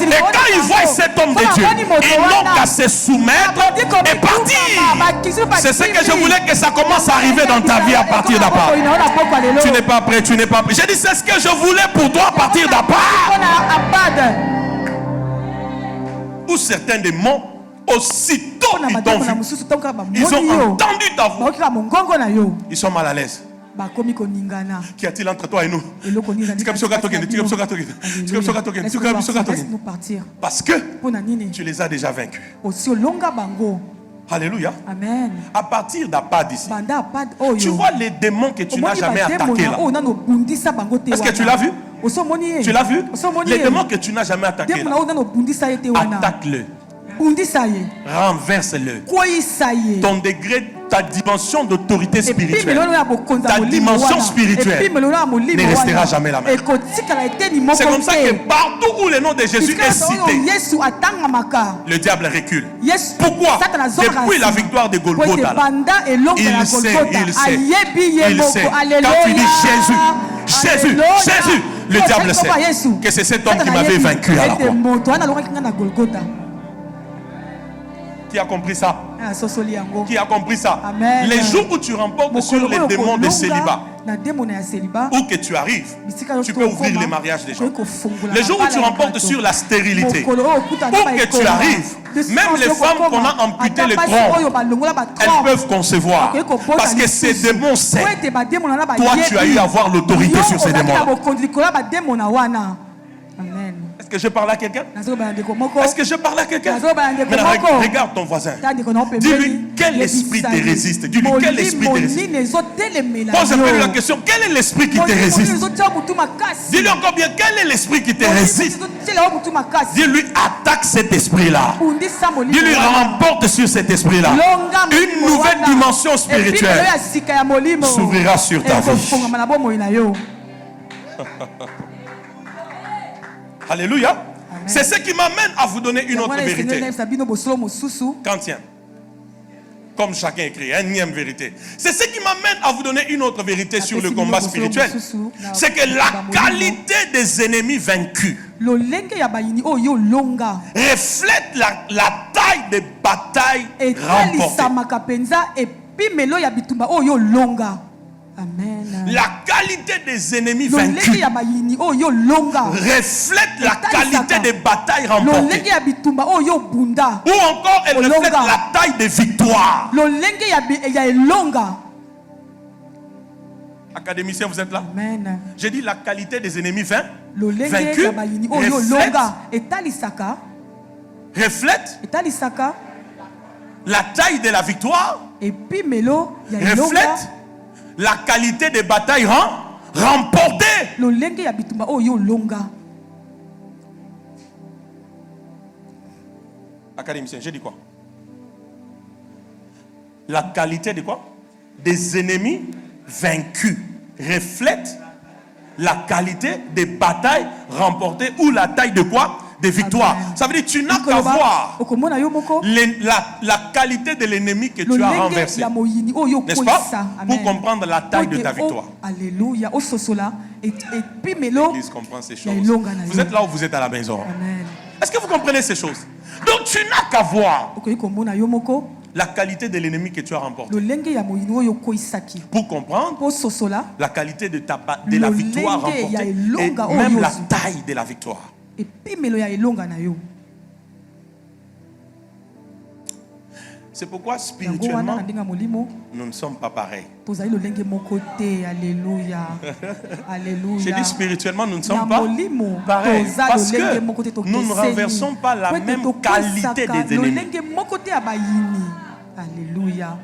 ils voient cet homme de Dieu, ils n'ont qu'à se soumettre et partir. C'est ce que je voulais que ça commence à arriver dans ta vie à partir d'après. Tu n'es pas prêt, tu n'es pas prêt. J'ai dit c'est ce que je voulais pour toi à partir d'après. Où certains démons, aussitôt ils t'ont vu, ils ont entendu ta voix, ils sont mal à l'aise. Qu'y a-t-il entre toi et nous? Parce que tu les as déjà vaincus. Alléluia. Amen. À partir d'Apad ici, tu vois les démons que tu n'as jamais attaqués là. Est-ce que tu l'as vu? Tu l'as vu? Les démons que tu n'as jamais attaqués là, attaque-le. Renverse-le. Ton degré, ta dimension d'autorité spirituelle, ta dimension spirituelle ne restera jamais la même. C'est comme ça que partout où le nom de Jésus est cité, le diable recule. Pourquoi? Depuis la victoire de Golgotha, il sait. Quand tu dis Jésus, Jésus, le diable sait que c'est cet homme qui m'avait vaincu à la croix. Qui a compris ça? Qui a compris ça? Amen. Les jours où tu remportes sur les démons de célibat, où que tu arrives, tu peux ouvrir les mariages des gens. Les jours où tu remportes sur la stérilité, où que tu arrives, même les femmes qu'on a amputé le tronc, elles peuvent concevoir. Parce que ces démons savent. Toi, tu as eu à avoir l'autorité sur ces démons-là. Amen. Est-ce que je parle à quelqu'un? Est-ce que je parle à quelqu'un? Maintenant, regarde ton voisin. Dis-lui quel esprit te résiste. Dis-lui quel esprit te résiste. Pose un peu la question. Quel est l'esprit qui te résiste? Dis-lui encore bien quel est l'esprit qui te résiste. Dis-lui attaque cet esprit-là. Dis-lui remporte sur cet esprit-là. Une nouvelle dimension spirituelle s'ouvrira sur ta vie. Alléluia. C'est ce qui m'amène à vous donner une autre vérité. Quantième. Comme chacun écrit, énième vérité. C'est ce qui m'amène à vous donner une autre vérité sur le combat spirituel. C'est que la qualité des ennemis vaincus reflète la taille des batailles remportées. Amen. La qualité des ennemis vaincus reflète la qualité des batailles remportées. Ou encore elle reflète la taille des victoires. Académiciens, vous êtes là? Amen. J'ai dit la reflète etalisaka la taille de la victoire, epimelo ya elonga reflète la qualité des batailles remportées. lolenge ya bitumba oyo olonga. Académicien, j'ai dit quoi? La qualité de quoi? Des ennemis vaincus reflète la qualité des batailles remportées ou la taille de quoi? Des victoires. Amen. Ça veut dire que tu n'as qu'à voir okomona yo moko la qualité de l'ennemi que tu as renversé. N'est-ce pas? Pour comprendre la taille de ta victoire. Alléluia. Ososola epimelo. L'église comprend ces choses. Vous êtes là où vous êtes à la maison. Amen. Est-ce que vous comprenez ces choses? Donc tu n'as qu'à voir okomona yo moko la qualité de l'ennemi que tu as remporté. lolenge ya moyini oyo koisaki. Pour comprendre Ososola la qualité de la victoire remportée et même la taille de la victoire. epimelo ya elonga na yo. C'est pourquoi spirituellement nous ne sommes pas pareils. Alléluia. Alléluia. J'ai dit spirituellement nous ne sommes pas pareils parce que nous ne renversons pas la même qualité des ennemis. Alléluia.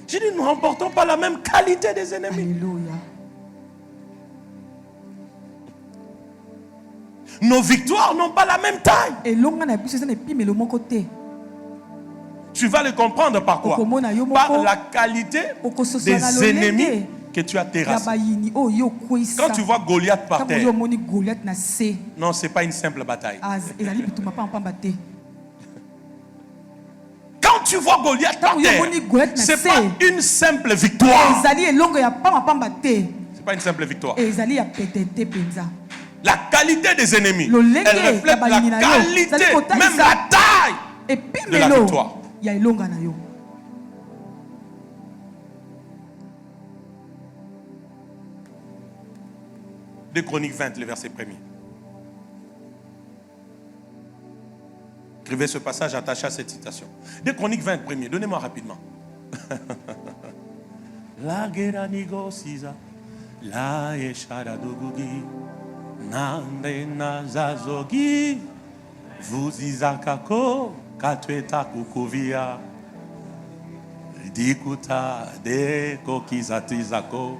J'ai dit nous ne remportons pas la même qualité des ennemis. Alléluia. Nos victoires n'ont pas la même taille. Tu vas le comprendre par quoi? Par la qualité des ennemis que tu as terrassés. Quand tu vois Goliath par terre, non, ce n'est pas une simple bataille. Quand tu vois Goliath par terre, ce n'est pas une simple victoire. Ce n'est pas une simple victoire. La qualité des ennemis, elle reflète la qualité, même la taille de la victoire. 2 Chroniques 20, le verset 1er. Écrivez ce passage attaché à cette citation. 2 Chroniques 20, 1er. Donnez-moi rapidement. La guerra nigosiza, la eshara dogugi, nande nazazogi, vous izakako, katweta kukovia, dikuta de kokizatizako.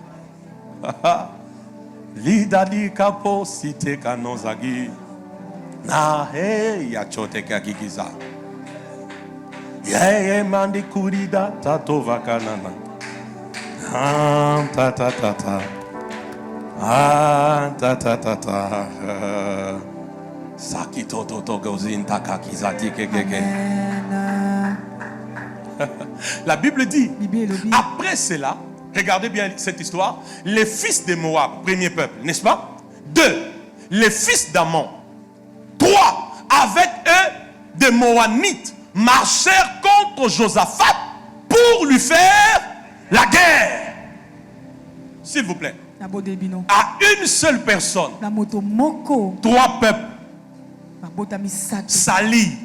Lidadi kapo site kanozagi na he ya chote kagigiza ye mandi kurida tatova kanana ta ta ta ta ta ta ta ta sakito toto gozin takakizati kekeke. La Bible dit après cela, regardez bien cette histoire. Les fils de Moab, premier peuple, n'est-ce pas? 2, les fils d'Ammon. 3, avec eux, des Moabites marchèrent contre Josaphat pour lui faire la guerre. S'il vous plaît. À une seule personne, 3 peuples s'allient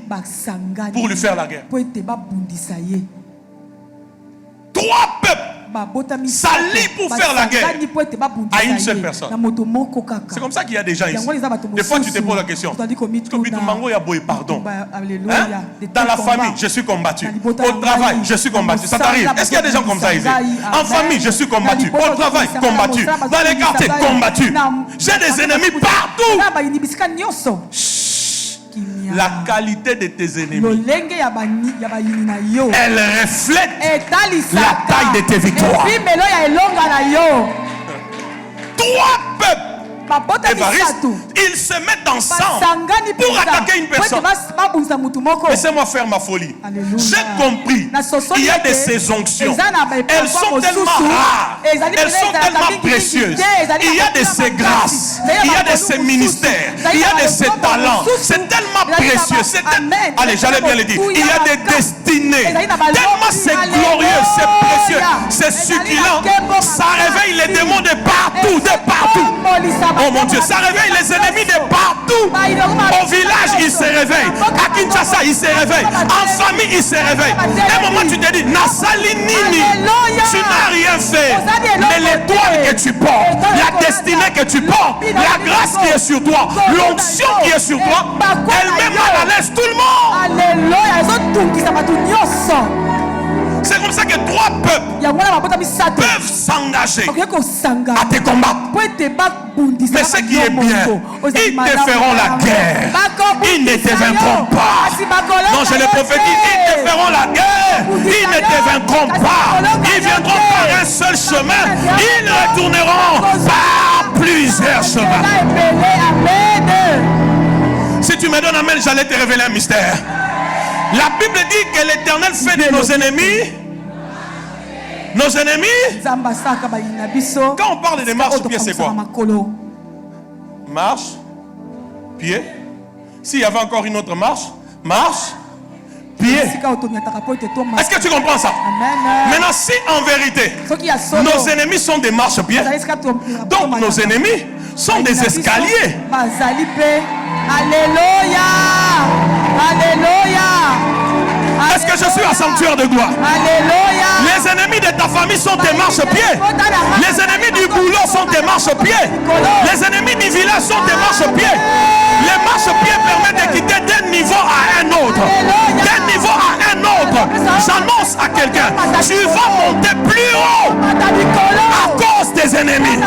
pour lui faire la guerre. 3 peuples s'allient pour faire la guerre à une seule personne. C'est comme ça qu'il y a des gens ici. Des fois tu te poses la question. Pardon. Hein? Dans la famille, je suis combattu. Au travail, je suis combattu. Ça t'arrive? Est-ce qu'il y a des gens comme ça ici? En famille, je suis combattu. Au travail, combattu. Dans les quartiers, combattu. J'ai des ennemis partout. La qualité de tes ennemis, elle reflète la taille de tes victoires. 3 peuples évaristes, ils se mettent ensemble pour attaquer une personne. Laissez-moi faire ma folie. J'ai compris. Il y a de ces onctions. Elles sont tellement rares. Elles sont tellement précieuses. Il y a de ces grâces. Il y a de ces ministères. Il y a de ces talents. C'est tellement précieux. Allez, j'allais bien le dire. Il y a des destinées. Tellement c'est glorieux, c'est précieux, c'est succulent. Ça réveille les démons de partout, de partout. Oh mon Dieu, ça réveille les ennemis de partout. Au village, ils se réveillent. À Kinshasa, ils se réveillent. En famille, ils se réveillent. À un moment, tu te dis, Nasali Nini, tu n'as rien fait. Mais l'étoile que tu portes, la destinée que tu portes, la grâce qui est sur toi, l'onction qui est sur toi, elle met mal à l'aise tout le monde. Alléluia. C'est comme ça que trois peuples peuvent s'engager à te combattre. Mais ce qui est bien, ils te feront la guerre. Ils ne te vaincront pas. Non, je le prophétise, ils te feront la guerre. Ils ne te vaincront pas. Ils viendront par un seul chemin. Ils retourneront par plusieurs chemins. Si tu me donnes amen, j'allais te révéler un mystère. La Bible dit que l'Éternel fait de nos ennemis. Nos ennemis. Quand on parle de marche-pied, c'est quoi? Marche, pied. S'il y avait encore une autre marche, marche, pied. Est-ce que tu comprends ça? Maintenant, si en vérité, nos ennemis sont des marche-pieds, donc nos ennemis sont des escaliers. Alléluia. Alléluia. Est-ce que je suis un sanctuaire de gloire? Alléluia. Les ennemis de ta famille sont tes marche-pieds. Les ennemis du boulot sont tes marche-pieds. Les ennemis du village sont tes marche-pieds. Les marche-pieds permettent de quitter d'un niveau à un autre. D'un niveau à un autre. J'annonce à quelqu'un, tu vas monter plus haut à cause des ennemis.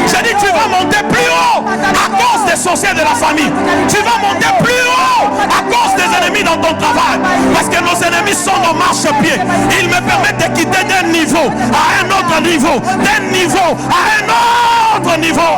J'ai dit, tu vas monter plus haut à cause des sorciers de la famille. Tu vas monter plus haut à cause des ennemis dans ton travail. Parce que nos ennemis sont nos marche-pieds. Ils me permettent de quitter d'un niveau à un autre niveau. D'un niveau à un autre niveau.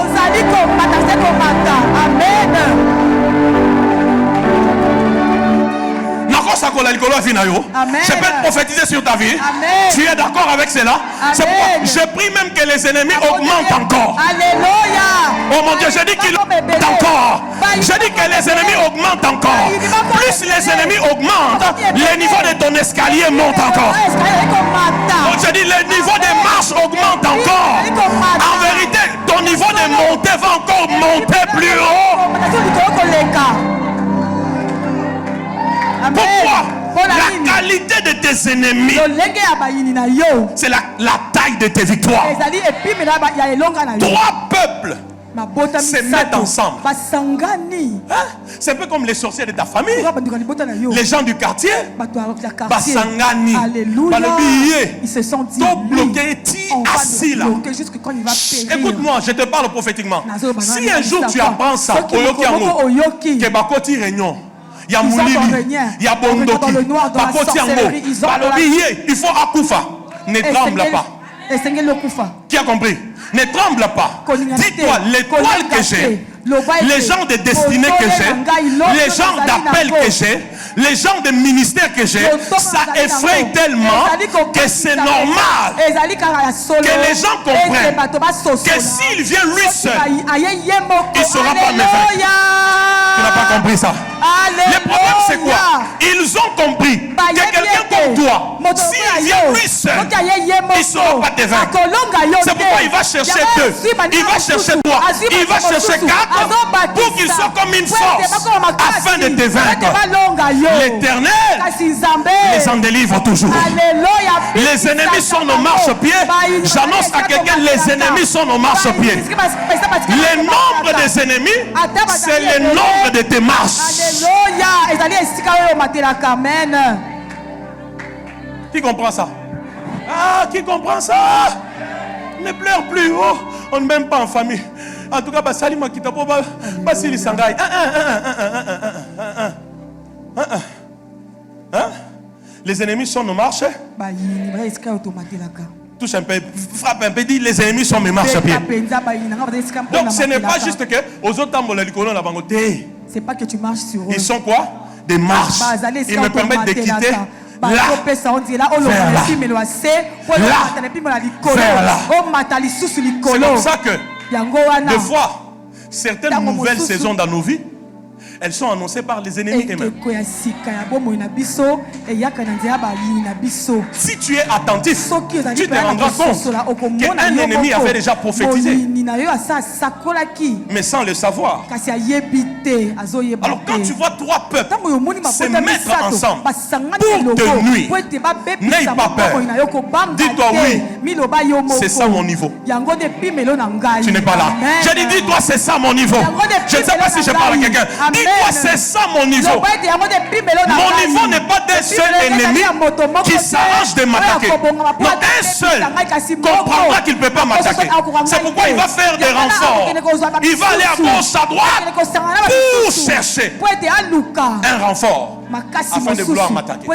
Amen. Je peux te prophétiser sur ta vie. Amen. Tu es d'accord avec cela? C'est pourquoi je prie même que les ennemis augmentent encore. Alléluia. Oh mon Dieu, je dis qu'ils augmentent encore. Je dis que les ennemis augmentent encore. Plus les ennemis augmentent, le niveau de ton escalier monte encore. Donc je dis le niveau des marches augmente encore. En vérité, ton niveau de montée va encore monter plus haut. Pourquoi? La qualité de tes ennemis, c'est la taille de tes victoires. Trois peuples se mettent ensemble. Hein? C'est un peu comme les sorciers de ta famille. Les gens du quartier. Basangani. Ils se sont dit, assis là. Écoute-moi, je te parle prophétiquement. Si un jour tu apprends ça, que Bakoti réunion, il y a Moulili, il y a Bondoki, Bakoti Ango, il faut Akoufa. Ne tremble pas. Qui a compris? Ne tremble pas. Dis-toi, l'étoile que j'ai, les gens de destinée que j'ai, les gens d'appel que j'ai, les gens de ministère que j'ai, ça effraie tellement que c'est normal que les gens comprennent que s'il vient lui seul, il ne sera pas me vaincre. Tu n'as pas compris ça? Le problème c'est quoi? Ils ont compris que quelqu'un comme toi, s'il vient lui seul, il ne saura pas te vaincre. C'est pourquoi il va chercher deux, il va chercher trois, il va chercher quatre pour qu'ils soient comme une force afin de te vaincre. L'Éternel les en délivre toujours. Les ennemis sont nos marche-pieds. J'annonce à quelqu'un, les ennemis sont nos marche-pieds. Le nombre des ennemis, c'est le nombre de tes marches. Qui comprend ça? Ah, qui comprend ça? Ne pleure plus. Oh, on ne m'aime pas en famille. En tout cas, Salima qui t'a pas Basili Sangai. Les ennemis sont nos marches. Touche un peu, frappe un peu, dis les ennemis sont mes marche-pieds. Donc ce n'est pas juste que aux autres temps, c'est pas que tu marches sur eux. Ils sont quoi? Des marches. Ils me permettent de quitter là, vers là. C'est comme ça que des fois, certaines nouvelles saisons dans nos vies, elles sont annoncées par les ennemis eux-mêmes. Si tu es attentif, tu te rendras compte qu'un ennemi avait déjà prophétisé, mais sans le savoir. Alors quand tu vois trois peuples se mettre ensemble pour te nuire, n'aie pas peur. Dis-toi oui, c'est ça mon niveau. Tu n'es pas là. J'ai dit, dis-toi, c'est ça mon niveau. Je ne sais pas si je parle à quelqu'un. Dis-toi, c'est ça mon niveau. Mon niveau n'est pas d'un seul ennemi qui s'arrange de m'attaquer. Non, un seul comprendra qu'il ne peut pas m'attaquer. C'est pourquoi il va faire des renforts. Il va aller à gauche, à droite pour chercher un renfort afin de vouloir m'attaquer.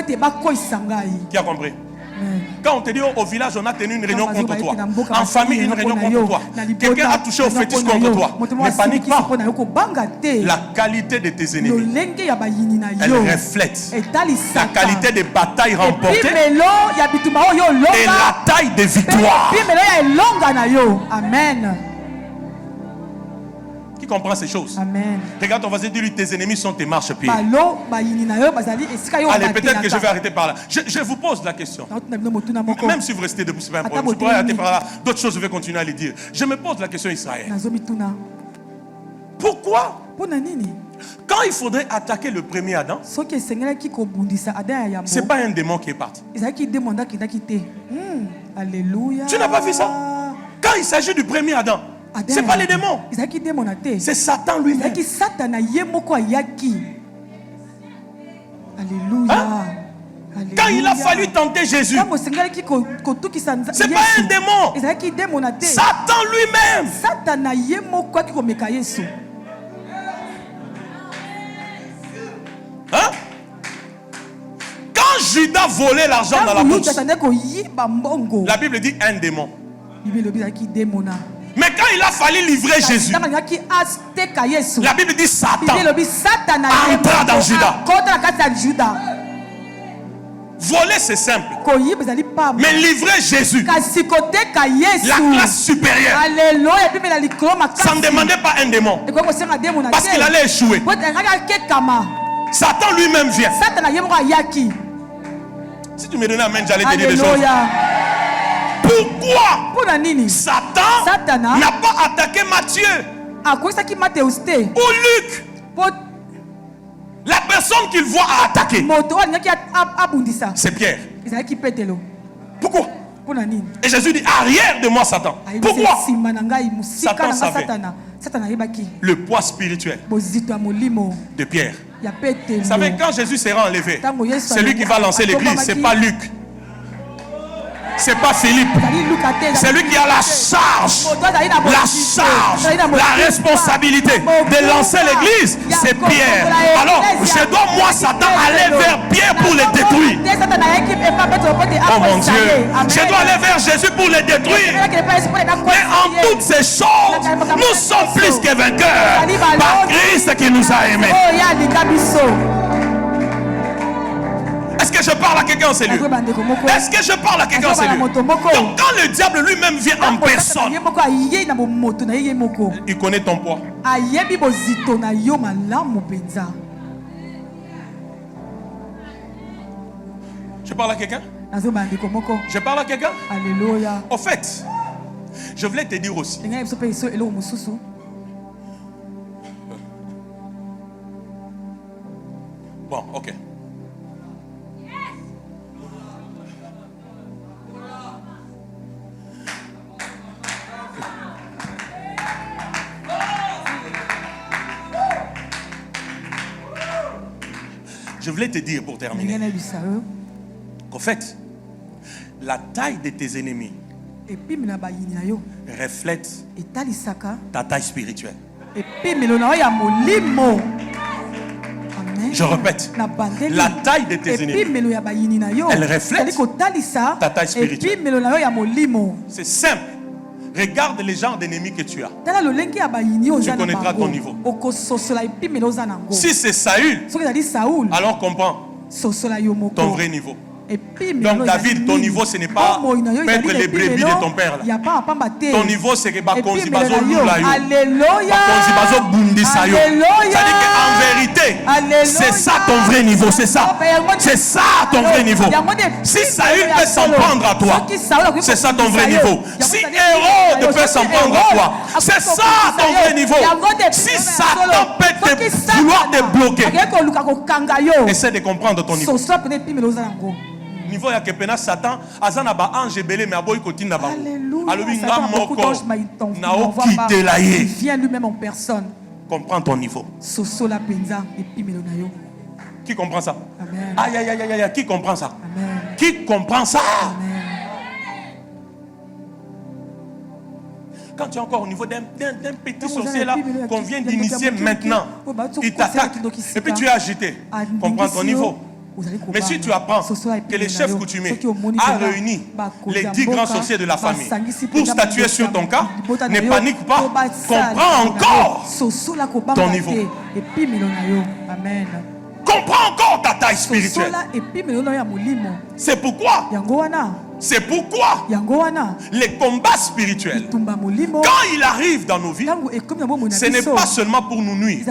Qui a compris? Quand on te dit au village, on a tenu une réunion contre toi. En famille, une réunion contre toi. Quelqu'un a touché au fétiche contre toi. Ne panique pas. La qualité de tes ennemis, elle reflète la qualité des batailles remportées et la taille des victoires. Amen. Qui comprend ces choses? Amen. Regarde ton voisin, dis-lui, tes ennemis sont tes marchepieds. Allez, peut-être que je vais arrêter par là. Je vous pose la question. Même si vous restez debout, c'est pas un problème. Je pourrais arrêter par là. D'autres choses, je vais continuer à les dire. Je me pose la question, Israël. Pourquoi? Quand il faudrait attaquer le premier Adam, c'est pas un démon qui est parti. Alléluia. Tu n'as pas vu ça? Quand il s'agit du premier Adam, c'est pas les démons, c'est Satan lui-même. Alléluia. Hein? Quand il a fallu tenter Jésus, c'est pas un démon, Satan lui-même. Hein? Quand Judas volait l'argent dans la bourse, la Bible dit un démon. Mais quand il a fallu livrer Jésus, la Bible dit Satan entra dans Judas. Voler c'est simple, mais livrer Jésus, la classe supérieure, ça ne demandait pas un démon, parce qu'il allait échouer. Satan lui-même vient. Si tu me donnais amen, j'allais te dire des choses. Pourquoi Satan n'a pas attaqué Matthieu ou Luc? La personne qu'il voit a attaqué, c'est Pierre. Pourquoi? Et Jésus dit, arrière de moi Satan. Pourquoi? Satan savait le poids spirituel de Pierre. Vous savez, quand Jésus sera enlevé, c'est lui qui va lancer l'église, c'est pas Luc. C'est pas Philippe. C'est lui qui a la charge, la responsabilité de lancer l'église. C'est Pierre. Alors, je dois, moi, Satan, aller vers Pierre pour le détruire. Oh mon Dieu. Je dois aller vers Jésus pour le détruire. Mais en toutes ces choses, nous sommes plus que vainqueurs par Christ qui nous a aimés. Est-ce que je parle à quelqu'un en cellule? Est-ce que je parle à quelqu'un en cellule? Donc quand le diable lui-même vient en personne, il connaît ton poids. Je parle à quelqu'un? Je parle à quelqu'un? Alléluia. Au fait, je voulais te dire aussi. Bon, ok. Je voulais te dire pour terminer qu'en fait, la taille de tes ennemis reflète ta taille spirituelle. Je répète, la taille de tes ennemis, elle reflète ta taille spirituelle. C'est simple. Regarde les genres d'ennemis que tu as. Tu connaîtras ton niveau. Si c'est Saül, alors comprends ton vrai niveau. Donc David, ton niveau ce n'est pas perdre les brebis de ton père là. Ton niveau c'est que Bakonzi Bazo Lula yo. Bakonzi Bazo Bundisa yo. C'est-à-dire qu'en vérité vérité. Alléluia. C'est ça ton vrai niveau, c'est ça. C'est ça ton vrai niveau. Si Saül peut s'en prendre à toi, c'est ça ton vrai niveau. Si Hérode peut s'en prendre à toi, c'est ça ton vrai niveau. Si Satan peut te vouloir te bloquer, essaie de comprendre ton niveau. Niveau ya kepena Satan azana ba ange belé mais aboy kotinda ba. Alléluia. Il vient lui-même en personne. Comprends ton niveau. Qui comprend ça? Amen. Aïe aïe aïe aïe, qui comprend ça? Amen. Qui comprend ça? Amen. Quand tu es encore au niveau d'un petit sorcier là qu'on vient d'initier maintenant, il t'attaque et puis tu es agité. Comprends ton niveau. Mais si tu apprends que le chef coutumier a réuni les 10 grands sorciers de la famille pour statuer sur ton cas, ne panique pas, comprends encore ton niveau. Amen. Comprends encore ta taille spirituelle. C'est pourquoi les combats spirituels, quand il arrive dans nos vies, ce n'est pas seulement pour nous nuire.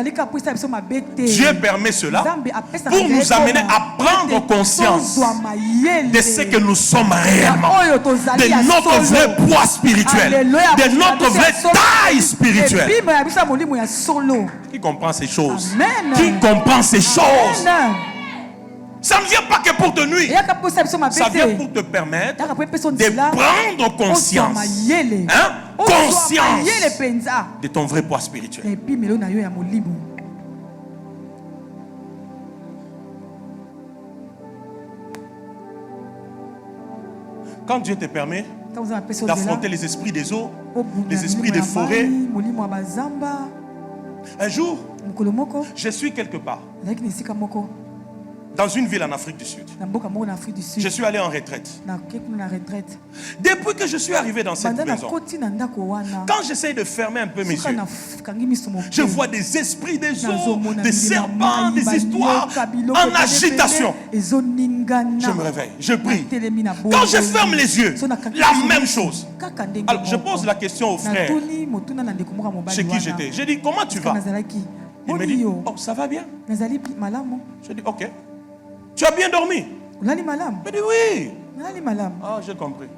Dieu permet cela pour nous amener à prendre conscience de ce que nous sommes réellement, de notre vrai poids spirituel, de notre vraie taille spirituelle. Qui comprend ces choses? Qui comprend ces choses? Ça ne vient pas que pour te nuire. Ça vient pour te permettre de prendre conscience. Conscience de ton vrai poids spirituel. Quand Dieu te permet d'affronter les esprits des eaux, les esprits des forêts, un jour, je suis quelque part dans une ville en Afrique du Sud. Je suis allé en retraite. Depuis que je suis arrivé dans cette maison, quand j'essaie de fermer un peu mes yeux, je vois des esprits des eaux, des serpents, des histoires en agitation. Je me réveille, je prie. Quand je ferme les yeux, la même chose. Alors je pose la question au frère chez qui j'étais. J'ai dit, comment tu vas? Il me dit, oh, ça va bien. Je dis, ok. Tu as bien dormi? Il me dit, oui. Ah, j'ai compris.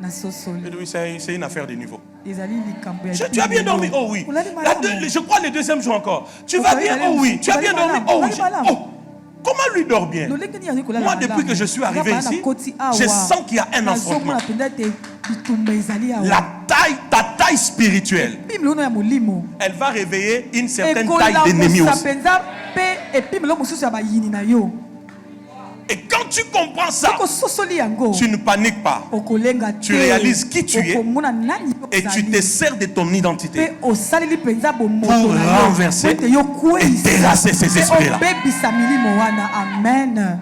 Il dit, oui, c'est une affaire de niveau. Tu as bien dormi? Oh oui. Je crois le deuxième jour encore. Tu vas bien? Oh oui. Tu as bien dormi? Oh oui. Oh. Comment lui dort bien? Moi, depuis que je suis arrivé ici, je sens qu'il y a un affrontement. Ta taille spirituelle, elle va réveiller une certaine taille d'ennemi aussi. Et quand tu comprends ça, tu ne paniques pas. Tu réalises qui tu es et tu te sers de ton identité pour renverser et terrasser ces esprits-là. Amen.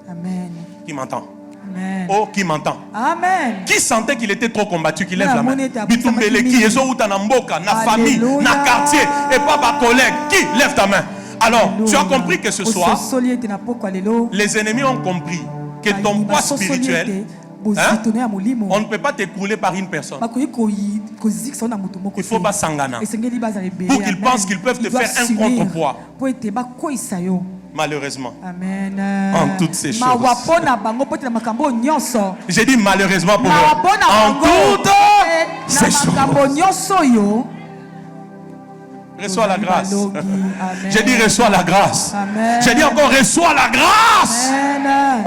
Amen. Qui m'entend? Amen. Oh, qui m'entend? Amen. Qui sentait qu'il était trop combattu, qui lève la main? Bitumbele qui est ou na mboka, na famille, na quartier et pas ma collègue. Qui lève ta main? Alors, tu as compris que ce soir, les ennemis ont compris que ton poids spirituel, on ne peut pas t'écrouler par une personne. Il faut pas s'engana pour qu'ils pensent qu'ils peuvent te faire un contrepoids. Malheureusement, Amen. En toutes ces choses. J'ai dit malheureusement pour eux. En toutes ces choses. Reçois la grâce. J'ai dit reçois la grâce. J'ai dit encore reçois la grâce. Amen.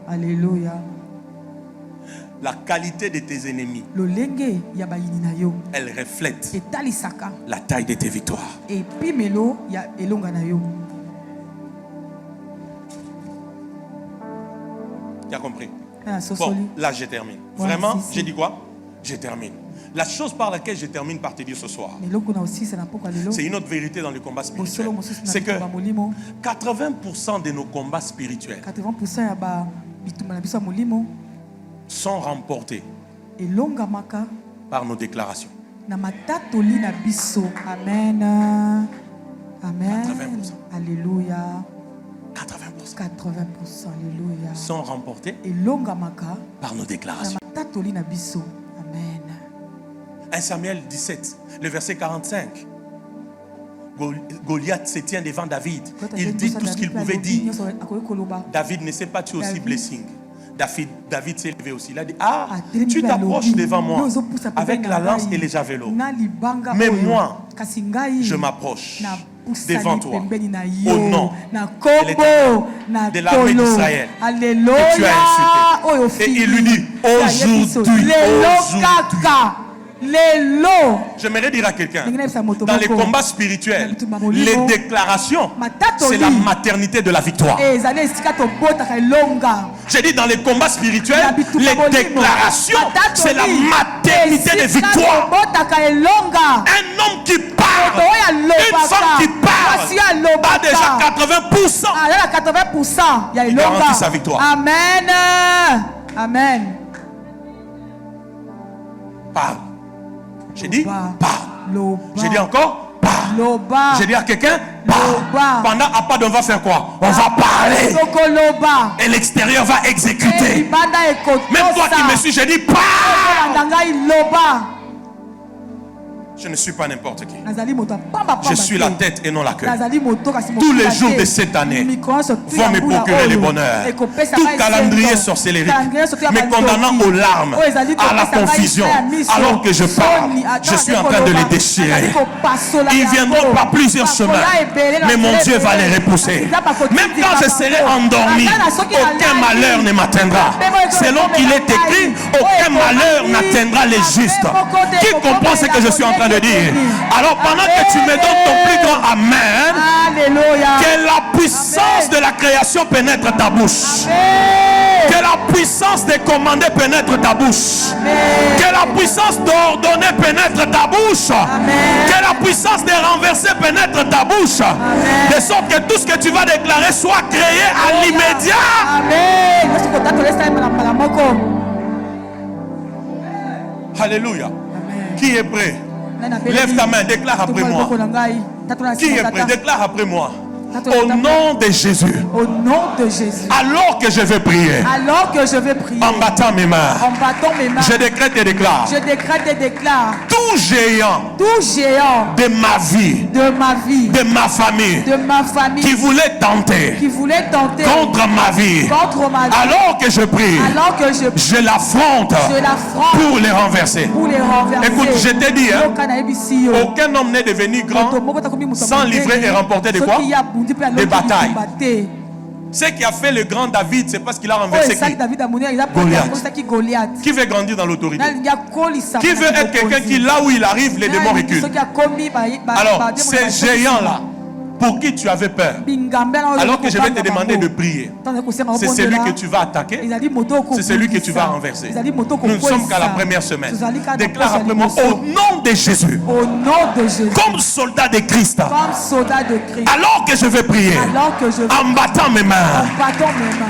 Alléluia. La qualité de tes ennemis, elle reflète la taille de tes victoires. Tu as compris? Bon, là je termine. Vraiment, j'ai dit quoi? Je termine. La chose par laquelle je termine par te dire ce soir, c'est une autre vérité dans le combat spirituel. C'est que 80% de nos combats spirituels sont remportés par nos déclarations. Amen. Amen. 80%. Alléluia. 80%. 80%. Alléluia. Sont remportés par nos déclarations. Amen. 1 Samuel 17, le verset 45. Goliath se tient devant David. Il dit tout ce qu'il pouvait dire. David ne s'est pas tué aussi blessing. David s'est levé aussi. Il a dit, ah, tu t'approches devant moi avec la lance et les javelots. Mais moi, je m'approche devant toi au nom de l'armée d'Israël que tu as insulté. Et il lui dit, aujourd'hui, j'aimerais dire à quelqu'un, dans les combats spirituels, les déclarations, c'est la maternité de la victoire. J'ai dit dans les combats spirituels, les déclarations, c'est la maternité de victoire. Un homme qui parle, une femme qui parle, a déjà 80%. Il garantit sa victoire. Amen. Amen. Parle. J'ai dit, parle. J'ai dit encore, parle. J'ai dit à quelqu'un, parle. Pendant Apad, on va faire quoi? On va parler. Et l'extérieur va exécuter. Même toi qui me suis, j'ai dit, parle. Je ne suis pas n'importe qui. Je suis la tête et non la queue. Tous les jours de cette année vont me procurer le bonheur. Tout calendrier sorcellerie me condamnant aux larmes, à la confusion. Alors que je parle, je suis en train de les déchirer. Ils viendront par plusieurs chemins, mais mon Dieu va les repousser. Même quand je serai endormi, aucun malheur ne m'atteindra. Selon qu'il est écrit, aucun malheur n'atteindra les justes. Qui comprend ce que je suis en train de dire? Alors pendant que tu me donnes ton plus grand amen, que la puissance de la création pénètre ta bouche. Que la puissance de commander pénètre ta bouche. Que la puissance d'ordonner pénètre ta bouche. Que la puissance de renverser pénètre ta bouche. De sorte que tout ce que tu vas déclarer soit créé à l'immédiat. Alléluia. Qui est prêt? Lève ta main, déclare après moi. Qui est prêt? Déclare après moi. Au nom de Jésus. Au nom de Jésus. Alors que je vais prier. Alors que je vais prier. En battant mes mains. En battant mes mains. Je décrète et déclare. Je décrète et déclare. Tout géant. Tout géant. De ma vie. De ma vie. De ma famille. De ma famille. Qui voulait tenter. Qui voulait tenter. Contre ma vie. Contre ma vie. Alors que je prie. Alors que je l'affronte. Je l'affronte. Pour les renverser. Pour les renverser. Écoute, je t'ai dit, hein, aucun homme n'est devenu grand sans livrer et remporter de quoi? Des batailles. Ce qui a fait le grand David, c'est parce qu'il a renversé Goliath. Qui veut grandir dans l'autorité? Qui veut être quelqu'un qui, là où il arrive, les démons reculent? Alors, ces géants-là, pour qui tu avais peur, alors que je vais te demander de prier, c'est celui que tu vas attaquer, c'est celui que tu vas renverser. Nous ne sommes qu'à la première semaine. Déclare après moi, au nom de Jésus, comme soldat de Christ, alors que je vais prier, en battant mes mains,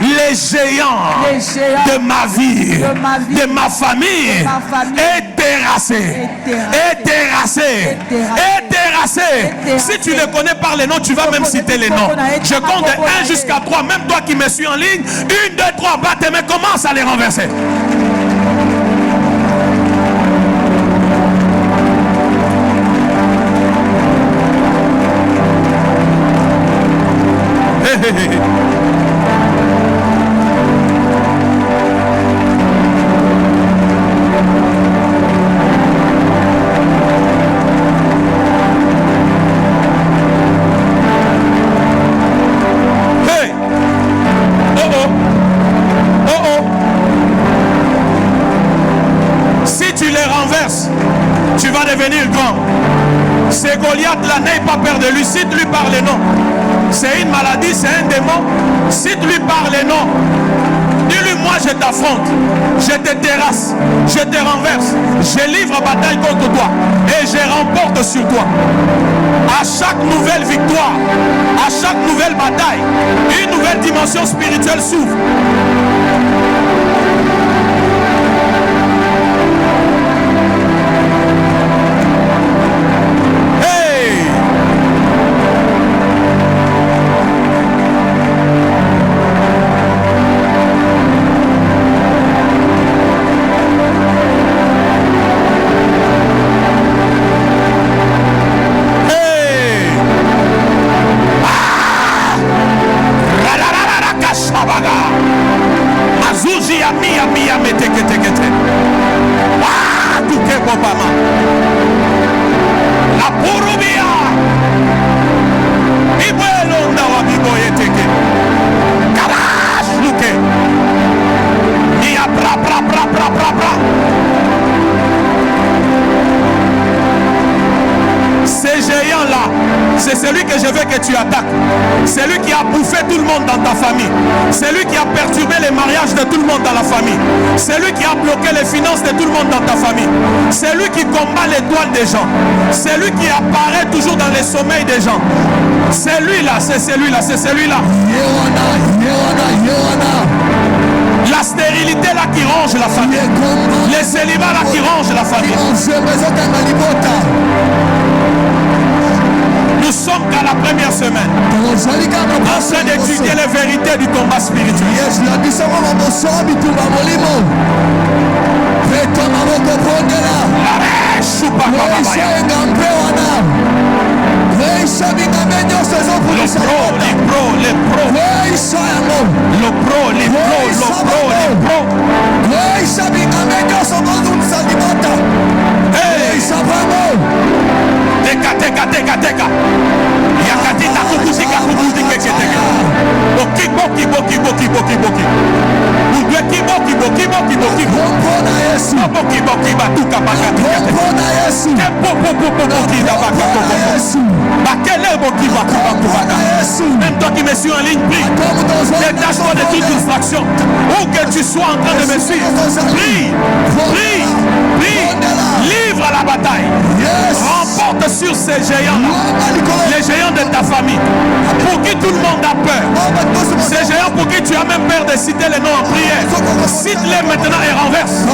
les géants de ma vie, de ma famille, est terrassé, est terrassé, est terrassé. Si tu le connais par les noms, tu vas même citer les noms. Je compte de 1 jusqu'à 3. Même toi qui me suis en ligne, 1, 2, 3, bats tes mains, commence à les renverser. Tu vas devenir grand. C'est Goliath-là, n'aie pas peur de lui. Cite-lui par les noms. C'est une maladie, c'est un démon. Cite-lui par les noms. Dis-lui, moi je t'affronte, je te terrasse, je te renverse, je livre bataille contre toi et je remporte sur toi. À chaque nouvelle victoire, à chaque nouvelle bataille, une nouvelle dimension spirituelle s'ouvre. C'est celui que je veux que tu attaques. C'est lui qui a bouffé tout le monde dans ta famille. C'est lui qui a perturbé les mariages de tout le monde dans la famille. C'est lui qui a bloqué les finances de tout le monde dans ta famille. C'est lui qui combat l'étoile des gens. C'est lui qui apparaît toujours dans les sommeils des gens. C'est lui-là, c'est celui-là, c'est celui-là. La stérilité là qui ronge la famille. Les célibats là qui rongent la famille. Nous sommes qu'à la première semaine en train d'étudier les vérités du combat spirituel. Teka. Yakatita kukusika kukuzike keteke. Boki. Udwe kibo batuka bakati. Même toi qui me suis en ligne, prie. Détache-toi de toute distraction. Où que tu sois en train de me suivre, prie. Livre la bataille. Remporte sur ces géants-là, les géants de ta famille, pour qui tout le monde a peur. Ces géants pour qui tu as même peur de citer les noms en prière. Cite-les maintenant et renverse.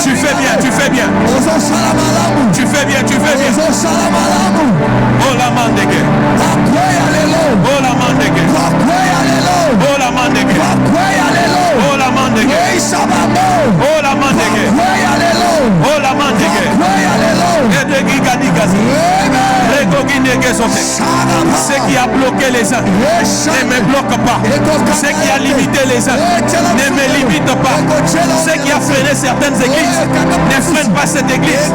Tu fais bien. Tu fais bien. Oh la mandege. Ce qui a bloqué les uns ne me bloque pas. Ce qui a limité les uns ne me limite pas. Ce qui a freiné certaines églises ne freine pas cette église.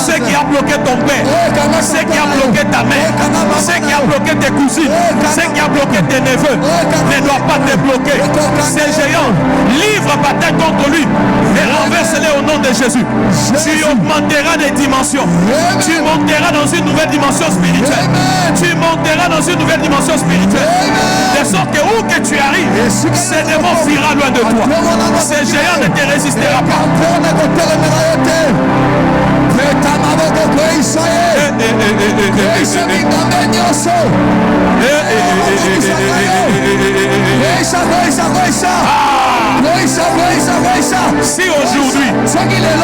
Ce qui a bloqué ton père, ce qui a bloqué ta mère, ce qui a bloqué tes cousines, ce qui a bloqué tes neveux ne doit pas te bloquer. Ces géants, livre bataille contre lui et renverse-les au nom de Jésus. Tu augmenteras des dimensions. Tu monteras dans une nouvelle dimension spirituelle. Tu monteras dans une nouvelle dimension spirituelle. De sorte que où que tu arrives, ces démons fuira loin de toi. Ces géants ne te résistera pas. Si aujourd'hui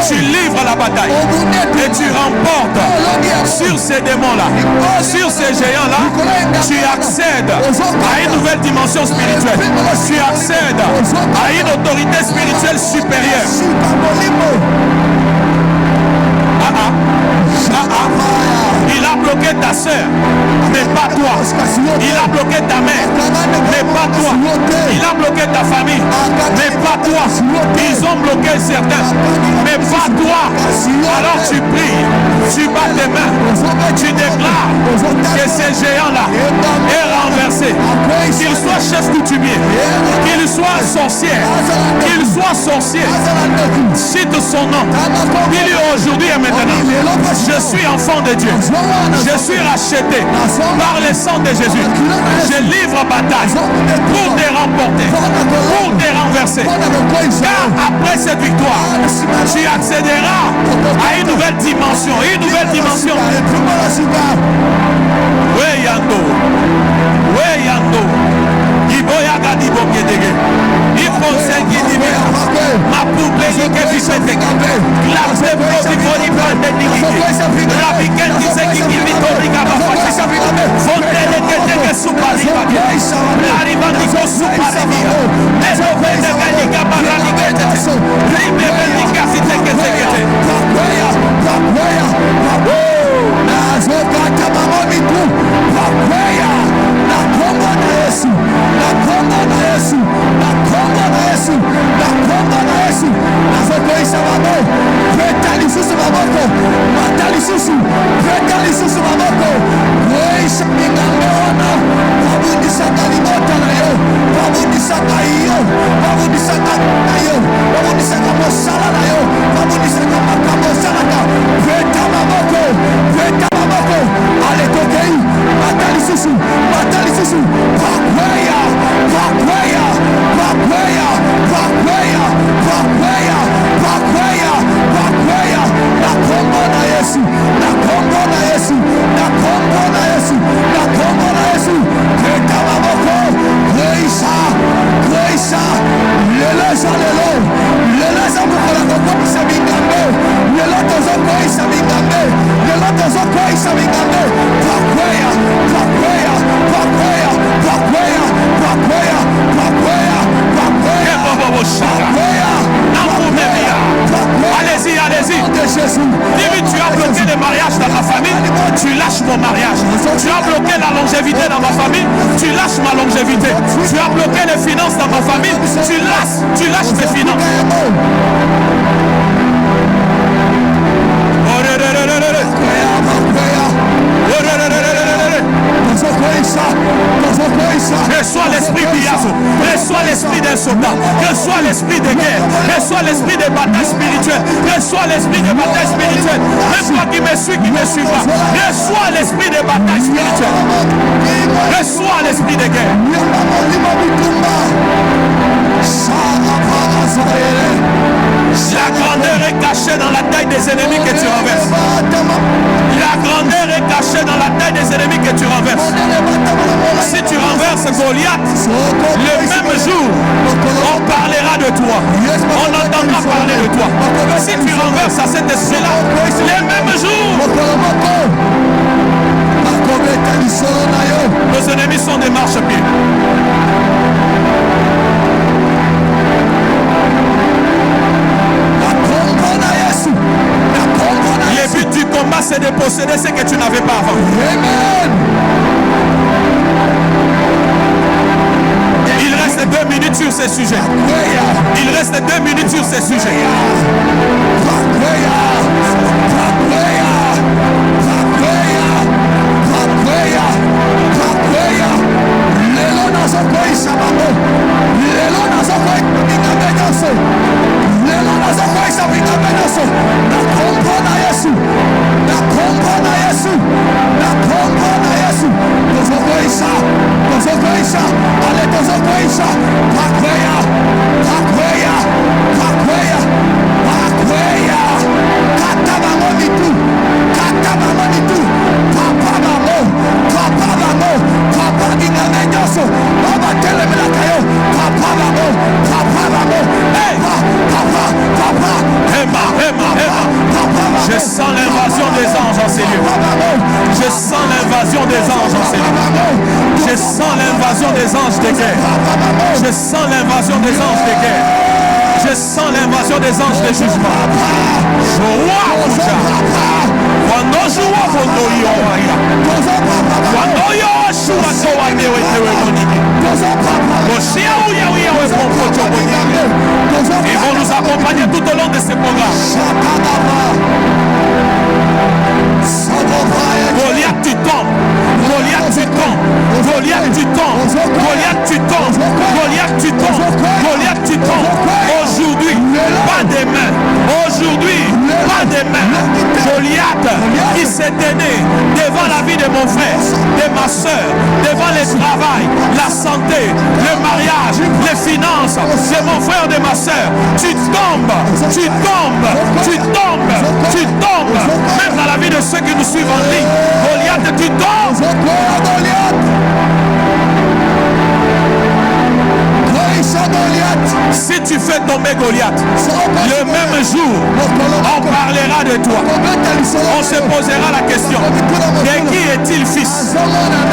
tu livres la bataille et tu remportes sur ces démons-là, sur ces géants-là, tu accèdes à une nouvelle dimension spirituelle. Tu accèdes à une autorité spirituelle supérieure. Il a bloqué ta soeur, mais pas toi. Il a bloqué ta mère, mais pas toi. Il a bloqué ta famille, mais pas toi. Ils ont bloqué certains, mais pas toi. Alors tu pries, tu bats tes mains, tu déclares que ces géants-là est renversé. Qu'il soit chef coutumier, qu'il soit sorcier, cite son nom. Dis-lui aujourd'hui et maintenant, je suis enfant de Dieu. Je suis racheté par le sang de Jésus. Je livre bataille pour te remporter, pour te renverser. Car après cette victoire, tu accéderas à une nouvelle dimension. Une nouvelle dimension. Na Allez-y, allez-y. Dis-lui, tu as bloqué le mariage dans ma famille, tu lâches mon mariage. Tu as bloqué la longévité dans ma famille, tu lâches ma longévité. Tu as bloqué les finances dans ma famille, tu lâches mes finances. Reçois l'esprit d'Iazo, reçois l'esprit d'un soldat, reçois l'esprit de guerre, reçois l'esprit de bataille spirituelle, reçois l'esprit de bataille spirituelle. Même toi qui me suis, qui ne me suis pas, reçois l'esprit de bataille spirituelle, reçois l'esprit de guerre. La grandeur est cachée dans la taille des ennemis que tu renverses. La grandeur est cachée dans la taille des ennemis que tu renverses. Si tu renverses Goliath, le même jour, on parlera de toi. On entendra parler de toi. Si tu renverses à cet esprit-là, le même jour, nos ennemis sont des marchepieds. Le but du combat, c'est de posséder ce que tu n'avais pas avant. Amen. Il reste 2 minutes sur ce sujet. Il reste 2 minutes sur ce sujet. Je sens l'invasion des anges en ces lieux. Je sens l'invasion des anges en ces lieux. Je sens l'invasion des anges de guerre. Je sens l'invasion des anges de guerre. Je sens l'invasion des anges de jugement. Cuando joua fondo yoaya. Cuando yoa shua toa newe tewe moniki. Moshia ouya ouya we pompo moniki. Ils vont nous accompagner tout au long de ces programmes. Goliath, tu tombes. Goliath, tu tombes. Goliath, tu tombes. Goliath, tu tombes. Goliath, tu tombes. Goliath, tu tombes. Aujourd'hui, pas demain. Aujourd'hui, pas demain. Goliath qui s'est donné devant la vie de mon frère, de ma soeur, devant le travail, la santé, le mariage, les finances de mon frère, de ma soeur. Tu tombes, tu tombes, tu tombes, tu tombes. Même dans la vie de ceux qui nous suivent en ligne. Goliath, tu tombes. Si tu fais tomber Goliath, le même jour, on parlera de toi. On se posera la question, de qui est-il fils?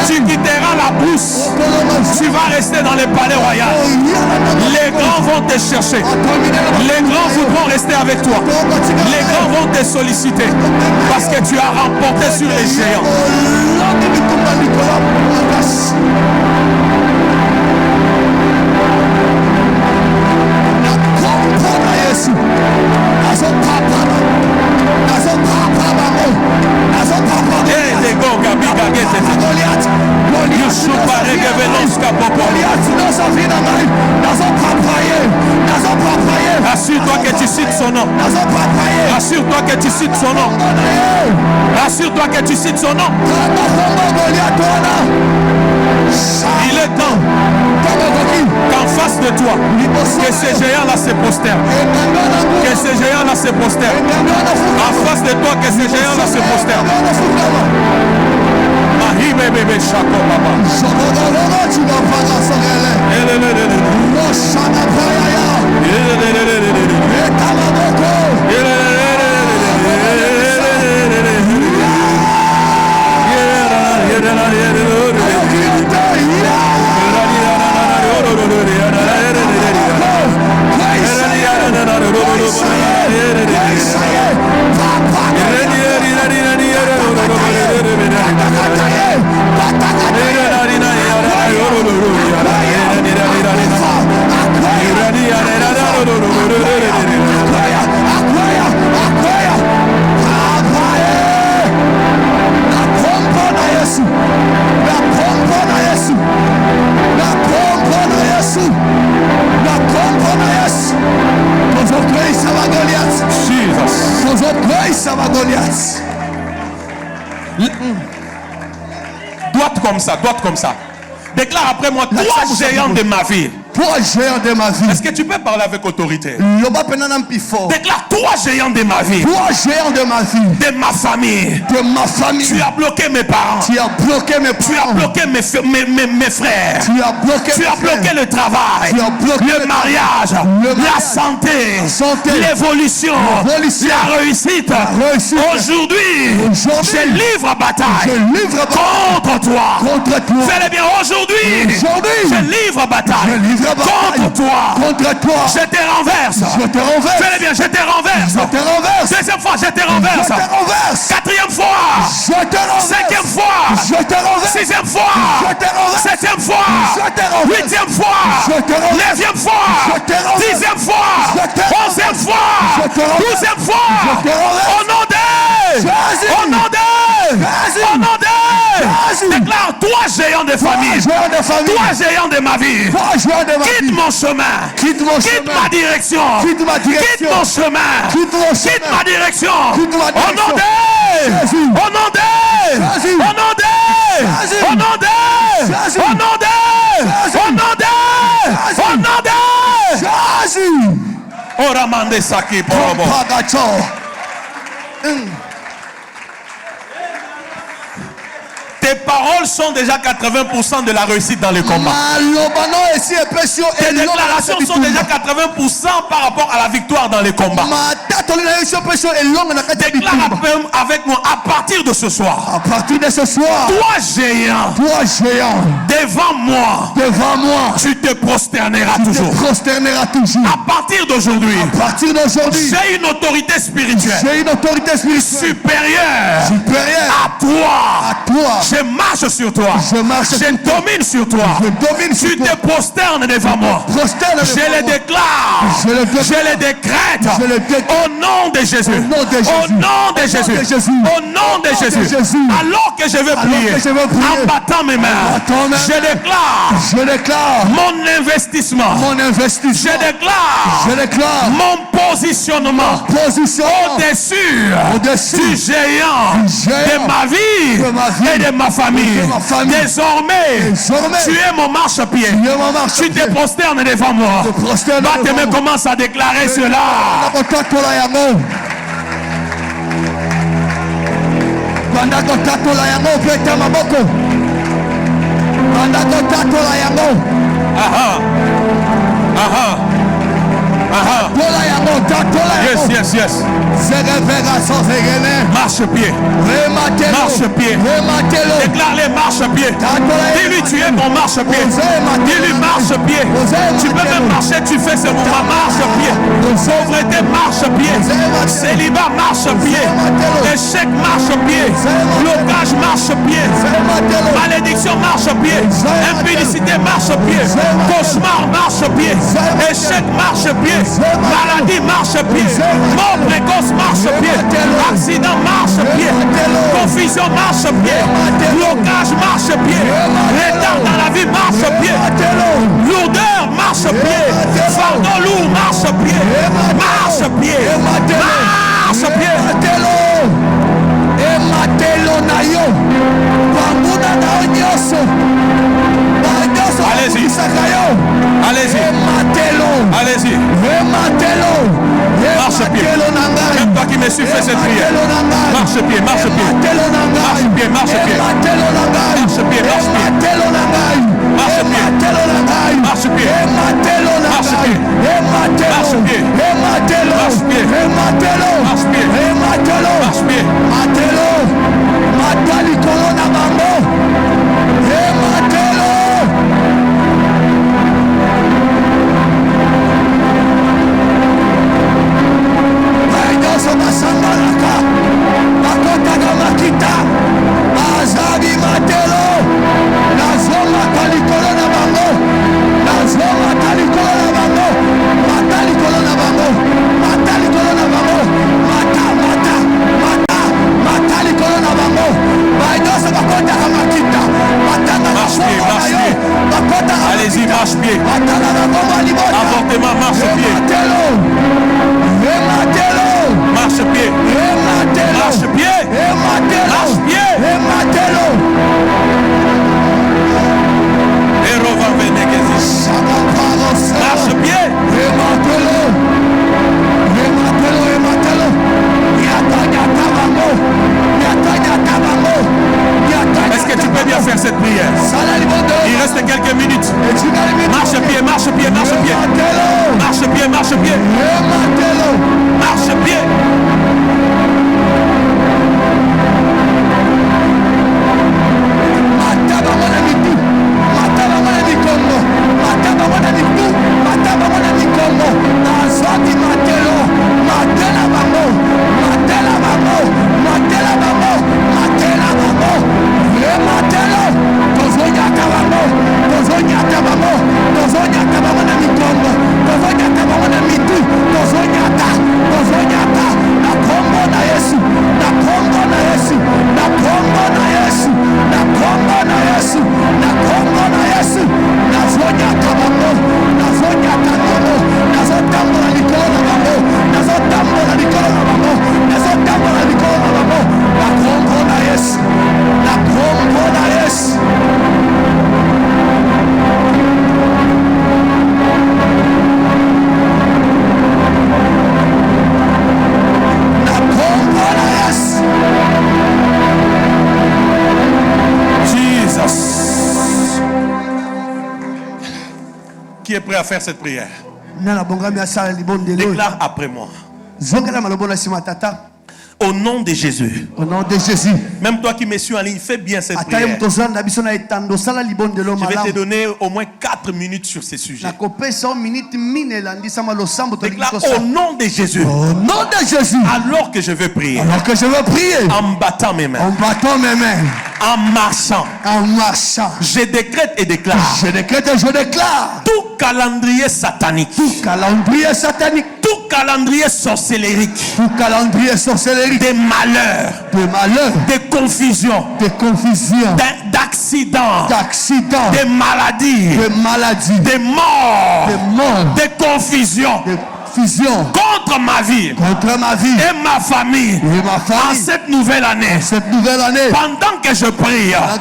Tu quitteras la brousse, tu vas rester dans le palais royal. Les grands vont te chercher. Les grands voudront rester avec toi. Les grands vont te solliciter parce que tu as remporté sur les géants. Assure-toi que tu cites son nom. Assure-toi que tu cites son nom. Assure-toi que tu cites son nom. Il est temps qu'en face de toi, que ces géants-là se prosternent. Que ces géants-là se prosternent. En face de toi, que ces géants-là se prosternent. Bimisa ma Goliath. Droite comme ça, droite comme ça. Déclare après moi 3 géants de ma vie. 3 géants de ma vie. Est-ce que tu peux parler avec autorité? Déclare 3 géants de ma vie. 3 géants de ma vie. De ma famille. De ma famille. Tu as bloqué mes parents. Tu as bloqué mes parents. Tu as bloqué mes frères. Tu as bloqué, le travail. Tu as bloqué le mariage. La santé. L'évolution. La réussite. Aujourd'hui, je livre bataille. Contre toi. Fais-le bien. Aujourd'hui, je livre bataille. Contre toi. Je te renverse. Fais-le bien, je te renverse. Deuxième fois, je te renverse. Quatrième fois. Cinquième fois. Sixième fois. Septième fois. Huitième fois. Neuvième fois. Dixième fois. Onzième fois. Douzième fois. Au nom de. Déclare 3 géants de famille. 3 géants de ma vie. Quitte mon chemin. Quitte ma direction. Quitte mon chemin. Quitte ma direction. Au nom de. Oramande saki porobo. Tes paroles sont déjà 80% de la réussite dans le combat. Tes déclarations sont déjà 80% par rapport à la victoire dans le combat. Déclare avec moi à partir de ce soir. 3 géants. Devant moi. Tu te prosterneras toujours. À partir d'aujourd'hui. J'ai une autorité spirituelle. Supérieure. À toi. Je marche sur toi. Je domine sur toi. Tu te prosternes devant moi. Je le déclare. Je le décrète. Au nom de Jésus. Au nom de Jésus. Au nom de Jésus. Alors que je vais prier, en battant mes mains, je déclare mon investissement. Je déclare mon positionnement au-dessus du géant de ma vie et de ma famille. Désormais, tu es mon marchepied. Tu te prosternes devant moi. Batte-moi, commence à déclarer cela. Yes. Marche-pied. Marche-pied. Déclare les marche-pied. Dis-lui, tu es mon marche-pied. Dis-lui, marche-pied. Tu peux même marcher, tu fais ce mouvement. Marche-pied. Pauvreté, marche-pied. Célibat, marche-pied. Échec, marche-pied. Blocage, marche-pied. Malédiction, marche-pied. Impudicité, marche-pied. Cauchemar, marche-pied. Échec, marche-pied. Maladie, marche-pied. Mort précoce, marche-pied. Accident, marche-pied. Confusion, marche-pied. Blocage, marche-pied. Retard dans la vie, marche-pied. Lourdeur, marche-pied. Fardeau lourd, marche-pied. Marche-pied. Marche-pied. Allez-y. Allez-y. Allez-y. Marche-pied. Même toi qui me suis fait cette prière. Marche-pied. Marche-pied. Marche-pied. Marche-pied. Marche-pied. Marche-pied. Marche-pied. Marche-pied. Allez-y, marche-pied. Avortement, marche-pied. Marche-pied. Marche-pied. Marche-pied. Et revan Vénékézis. Marche-pied. Est-ce que tu peux bien faire cette prière? Il reste quelques minutes. Marche-pied, marche-pied, marche-pied. Marche-pied, marche-pied. Marche-pied. Qui est prêt à faire cette prière? Déclare après moi. Au nom de Jésus. Au nom de Jésus. Même toi qui me suis en ligne, fais bien cette prière. Je vais te donner au moins 4 minutes sur ces sujets. Déclare au nom de Jésus. Au nom de Jésus. Alors que je veux prier. Alors que je veux prier. En battant mes mains. En battant mes mains. En marchant. En marchant. Je décrète et déclare. Je décrète et je déclare. Tout calendrier satanique. Tout calendrier satanique. Tout calendrier sorcellérique. Tout calendrier sorcellérique. Des malheurs. Des malheurs. Des confusions. Des confusions. D'accidents. D'accidents. Des maladies. Des maladies. Des morts. Des morts. Des confusions. Des fusions. Contre ma vie. Contre ma vie. Et ma famille. Et ma famille. En cette nouvelle année. Cette nouvelle année. Pendant que je prie. En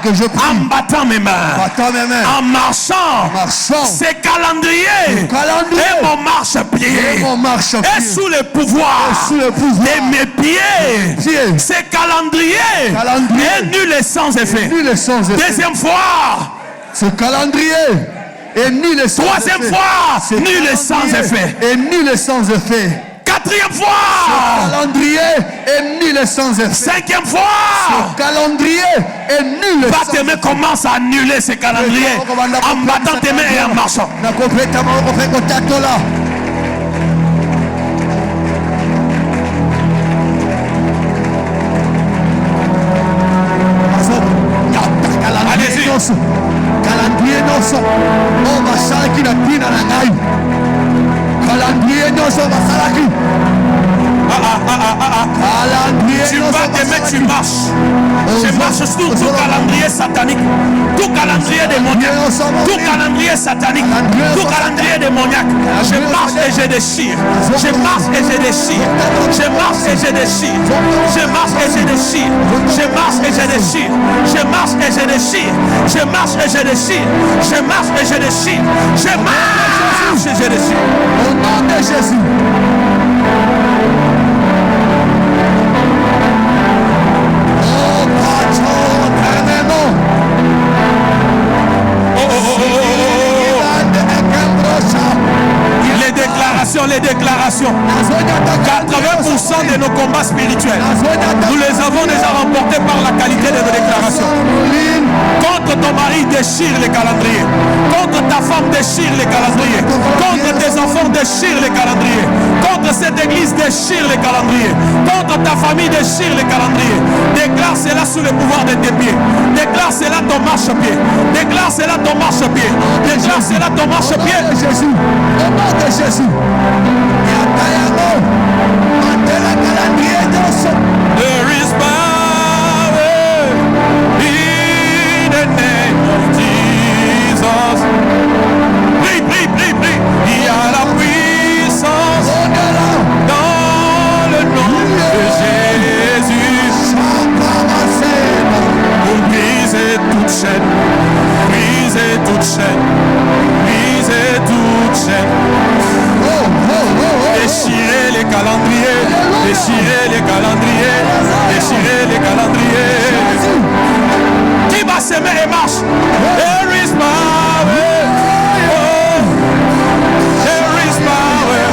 battant mes mains. Battant mes mains. En marchant. En marchant. Ces calendriers. Et mon marche-pied. Et mon marche-pied. Et sous le pouvoir. Sous le pouvoir. De mes pieds. Ces calendriers. Et nul et sans effet. Nul et sans effet. Deuxième fois. Ce calendrier. Et nul et sans Troisième effet. fois. Nul et sans effet. Et nul et sans effet. Quatrième fois. Ce calendrier est nul et sans effet. Cinquième fois. Ce calendrier est nul et sans effet. Tes mains commencent à annuler ces calendriers en battant tes mains et en marchant. Allez-y. Calendrier noso. Oh, masaki na tina na ngai. Calendrier noso masaki. Tu vas tes mains, tu marches. Je marche sur tout calendrier satanique, tout calendrier démoniaque, tout calendrier satanique, tout calendrier démoniaque. Je marche et je déchire. Je marche et je déchire. Je marche et je déchire. Je marche et je déchire. Je marche et je déchire. Je marche et je déchire. Je marche et je déchire. Je marche et je déchire. Je marche et je déchire. Au nom de Jésus. Les déclarations. 80% de nos combats spirituels, nous les avons déjà remportés par la qualité de nos déclarations. Contre ton mari, déchire les calendriers. Contre ta femme, déchire les calendriers. Contre tes enfants, déchire les calendriers. Contre cette église, déchire les calendriers. Contre ta famille, déchire les calendriers. Déclare cela sous le pouvoir de tes pieds. Déclare cela ton marche-pied. Déclare cela ton marche-pied. Déclare cela ton marche-pied. Jésus. Au nom de Jésus. There is power in the name of Jesus. Prie, prie, prie, prie. Il y a la puissance dans le nom de Jésus. Déchirez les calendriers. Déchirez les calendriers. Qui va s'aimer et marche? There is power. Oh, there is power.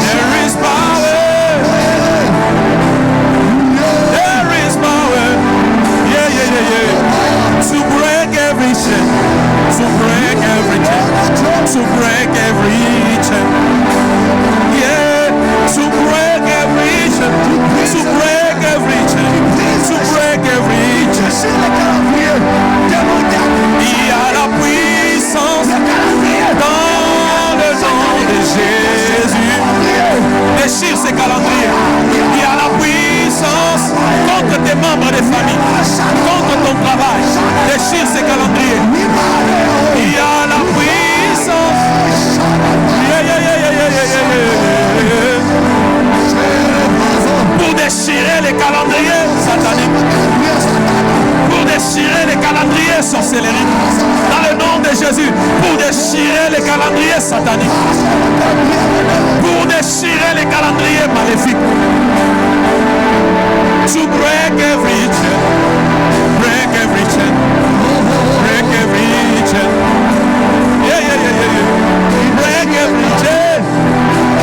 There is power. There is power. Yeah, yeah, yeah, yeah. To break every chain. To break every chain. To break every chain. Yeah. To break every chain. To break every chain. To break every chain. Il y a la puissance dans le nom de Jésus. Déchire ces calendriers. Il y a la puissance contre tes membres de famille, contre ton travail. Déchire ces calendriers. Il y a la puissance. Yeah, yeah, yeah, yeah, yeah, yeah, yeah. Pour déchirer les calendriers sataniques. Pour déchirer les calendriers sorcelleriques. Dans le nom de Jésus. Pour déchirer les calendriers sataniques. Pour déchirer les calendriers maléfiques. To break every chain. Break every chain. Break every chain. Yeah, yeah, yeah, yeah, yeah. Break every chain.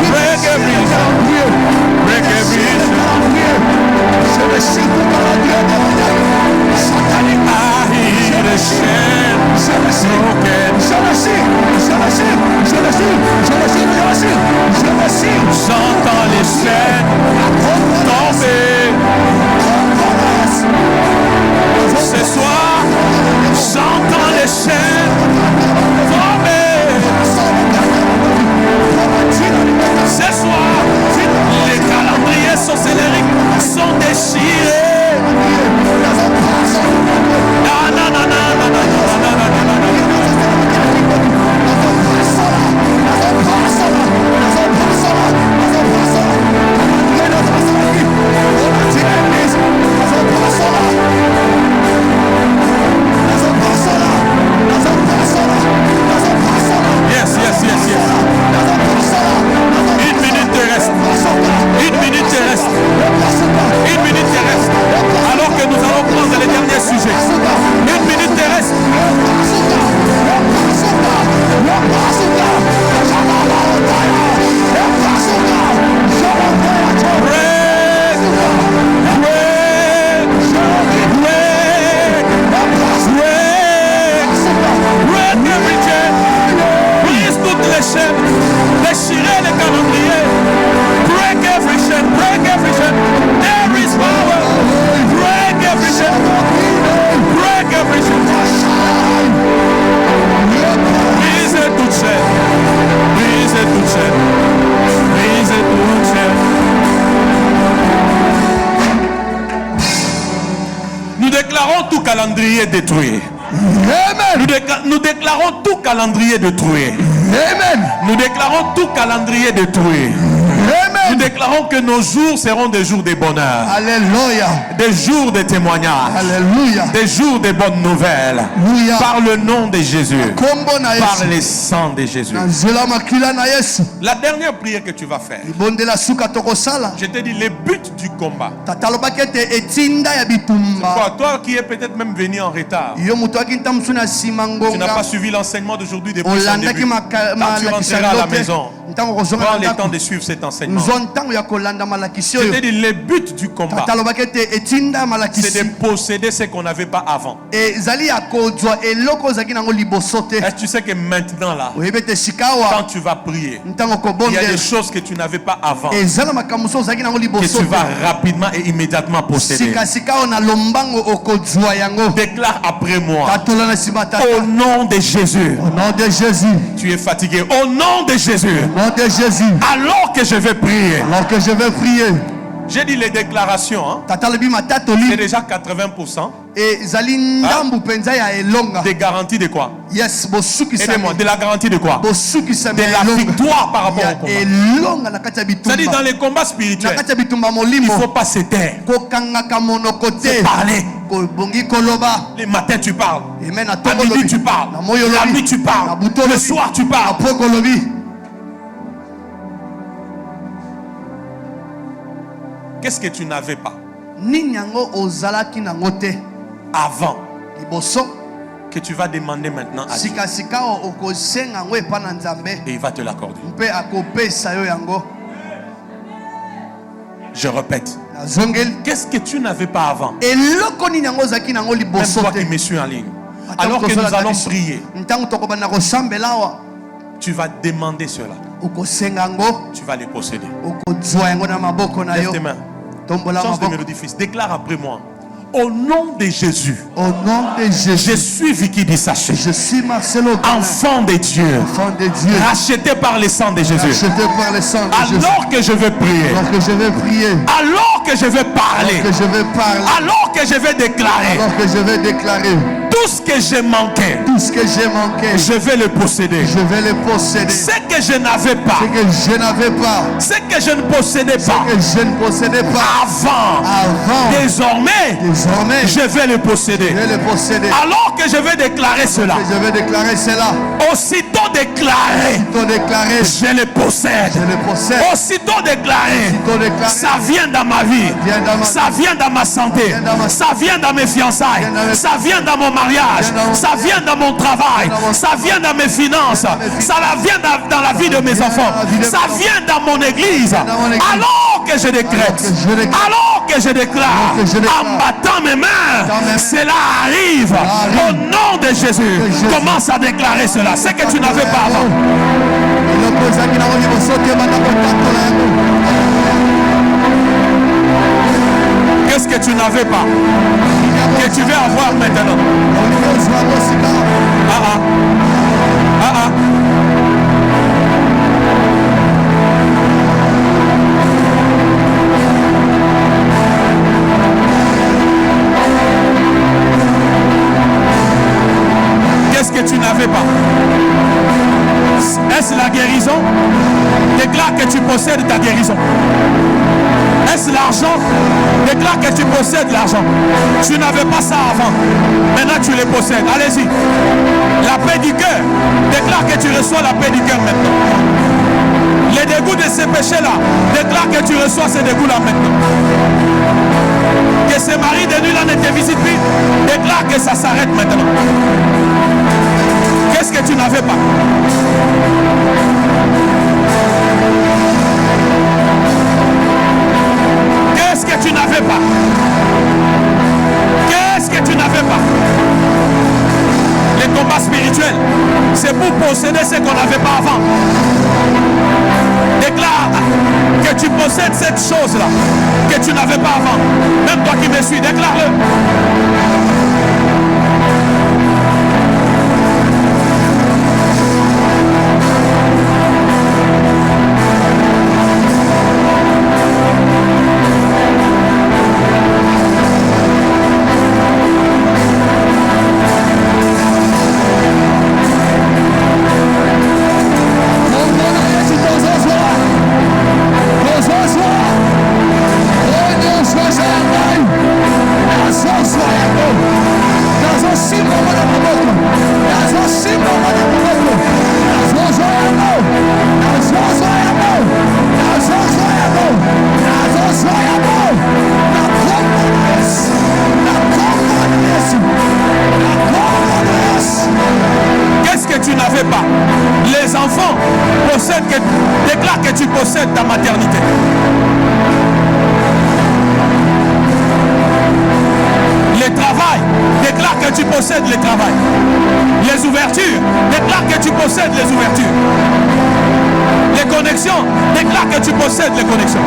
Break every chain. Break every chain. I hear the chain broken. J'entends les chaînes tomber. Ce soir, j'entends les chaînes tomber. Ce soir, les calendriers sorcelleriques sont déchirés. Non, non, non, non, non, non, non, non, non, non, non. Yes, yes, yes, yes. Une minute te reste. Une minute te reste. Une minute te reste. Alors que nous allons prendre les derniers sujets. Une minute te reste. Déchirez les calendriers. Break every chain. Break every chain. There is power. Break every chain. Break every chain. Brisez toute chaîne. Brisez toute chaîne. Brisez toute chaîne. Nous déclarons tout calendrier détruit. Amen. Nous déclarons tout calendrier détruit. Amen. Nous déclarons tout calendrier détruit. Amen. Nous déclarons que nos jours seront des jours de bonheur. Alléluia. Des jours de témoignages. Alléluia. Des jours de bonnes nouvelles. Alléluia. Par le nom de Jésus. Par le sang de Jésus. La dernière prière que tu vas faire. Je te dis le but du combat. C'est quoi? Toi qui es peut-être même venu en retard. Tu n'as pas suivi l'enseignement d'aujourd'hui depuis son début. Quand tu rentreras à la maison, prends le temps de suivre cet enseignement. Je te dis, le but du combat, c'est de posséder ce qu'on n'avait pas avant. Est-ce que tu sais que maintenant là, quand tu vas prier, il y a des choses que tu n'avais pas avant, que tu vas rapidement et immédiatement posséder. Déclare après moi, au nom de Jésus. Au nom de Jésus. Tu es fatigué. Au nom de Jésus. Au nom de Jésus. Alors que je vais prier. Alors que je vais prier. J'ai dit les déclarations. Hein? C'est déjà 80%. Des garanties de quoi? Aidez-moi. De la garantie de quoi? De la victoire par rapport au combat. C'est-à-dire dans les combats spirituels, il ne faut pas se taire. C'est parler. Le matin tu parles. À midi tu parles. La nuit tu parles. Le soir tu parles. Qu'est-ce que tu n'avais pas Nini yango ozalaki nango te. avant Liboso. que tu vas demander maintenant à Dieu? Sika sika okosenga ngo epa na Nzambe. Et il va te l'accorder. Mpe akopesa yo yango. Je répète. Nazongeli. Qu'est-ce que tu n'avais pas avant? Eloko nini yango ozalaki nango Même liboso toi te. qui me suis en ligne. Alors que nous allons prier, Ntango tokobana kosambela awa. tu vas demander cela. Okosenga ngo. Tu vas les posséder. Okozwa yango na maboko na Lève yo. tes mains. Tombola Change de maboko. mélodie, fils. Déclare après moi. Au nom de Jésus, Au nom de je Jésus. suis Vicky Dissaché, Je suis Marcelo Gana, enfant de Dieu, enfant de Dieu, racheté par le sang de Jésus. acheté par le sang de Jésus. Alors que je vais prier, Alors que je vais prier, alors que je vais parler, alors que je vais parler, alors que je vais déclarer, alors que je vais déclarer tout ce que j'ai manqué, tout ce que j'ai manqué, je vais le posséder. je vais le posséder. Ce que je n'avais pas, Ce que je n'avais pas, ce que je ne possédais ce pas que je ne possédais pas avant, désormais, je vais le posséder. je vais le posséder. Alors que je vais déclarer cela, Que je vais déclarer cela. aussitôt déclaré, Aussitôt déclaré, je le possède. je le possède. Aussitôt déclaré, Aussitôt déclaré, ça vient dans ma vie, vient dans ma ça vient dans ma santé, vient dans ma- ça vient dans mes fiançailles, vient dans mes- ça vient dans mon mariage, vient dans mon- ça vient dans mon travail, vient dans mon- ça vient dans mes finances, vient dans mes ça vient dans la vie de mes vient enfants, dans la vie de ça mes vient dans mon église. dans mon église. Alors que je décrète, Alors que je déclare. alors que je déclare, Alors que je déclare. en battant mes mains, Dans mes mains. cela arrive. arrive. Au nom de Jésus, Jésus. commence à déclarer cela. C'est que tu n'avais pas avant. eloko ezalaki nango liboso te banda kotambola yango. Qu'est-ce que tu n'avais pas que tu veux avoir maintenant? Olingi ozwa yango sika. Ah ah. Ah ah. Qu'est-ce que tu n'avais pas? Est-ce la guérison? Déclare que tu possèdes ta guérison. Est-ce l'argent? Déclare que tu possèdes l'argent. Tu n'avais pas ça avant. Maintenant tu les possèdes. Allez-y. La paix du cœur. Déclare que tu reçois la paix du cœur maintenant. Les dégoûts de ces péchés-là. Déclare que tu reçois ces dégoûts-là maintenant. Que ces maris de nuit-là ne te visitent plus. Déclare que ça s'arrête maintenant. Qu'est-ce que tu n'avais pas? Qu'est-ce que tu n'avais pas? Qu'est-ce que tu n'avais pas? Les combats spirituels, c'est pour posséder ce qu'on n'avait pas avant. Déclare que tu possèdes cette chose-là que tu n'avais pas avant. Même toi qui me suis, déclare-le. Tombola Yesu tozozwa. Tozozwa. Onyoswa zangai. Nazozwa yango. Nazosimba mwana maboko. Nazosimba mwana maboko. Nazozwa yango. Nazozwa yango. Nazozwa yango. Nazozwa yango. Na kombo na Yesu. Na kombo na Yesu. Na kombo na Yesu. Qu'est-ce que tu n'avais pas? Les enfants possèdent que, déclare que tu possèdes ta maternité. Le travail, déclare que tu possèdes le travail. Les ouvertures, déclare que tu possèdes les ouvertures. Les connexions, déclare que tu possèdes les connexions.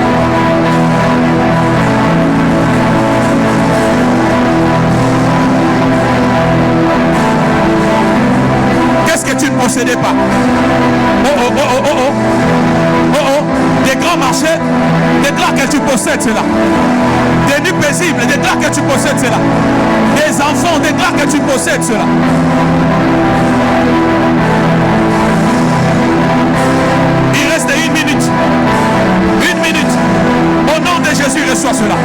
Qu'est-ce que tu ne possédais pas? Oh oh oh oh oh oh. Oh oh. Des grands marchés, déclare que tu possèdes cela. Des nuits paisibles, déclare que tu possèdes cela. Des enfants, déclare que tu possèdes cela. Il reste 1 minute. 1 minute. Au nom de Jésus, reçois cela.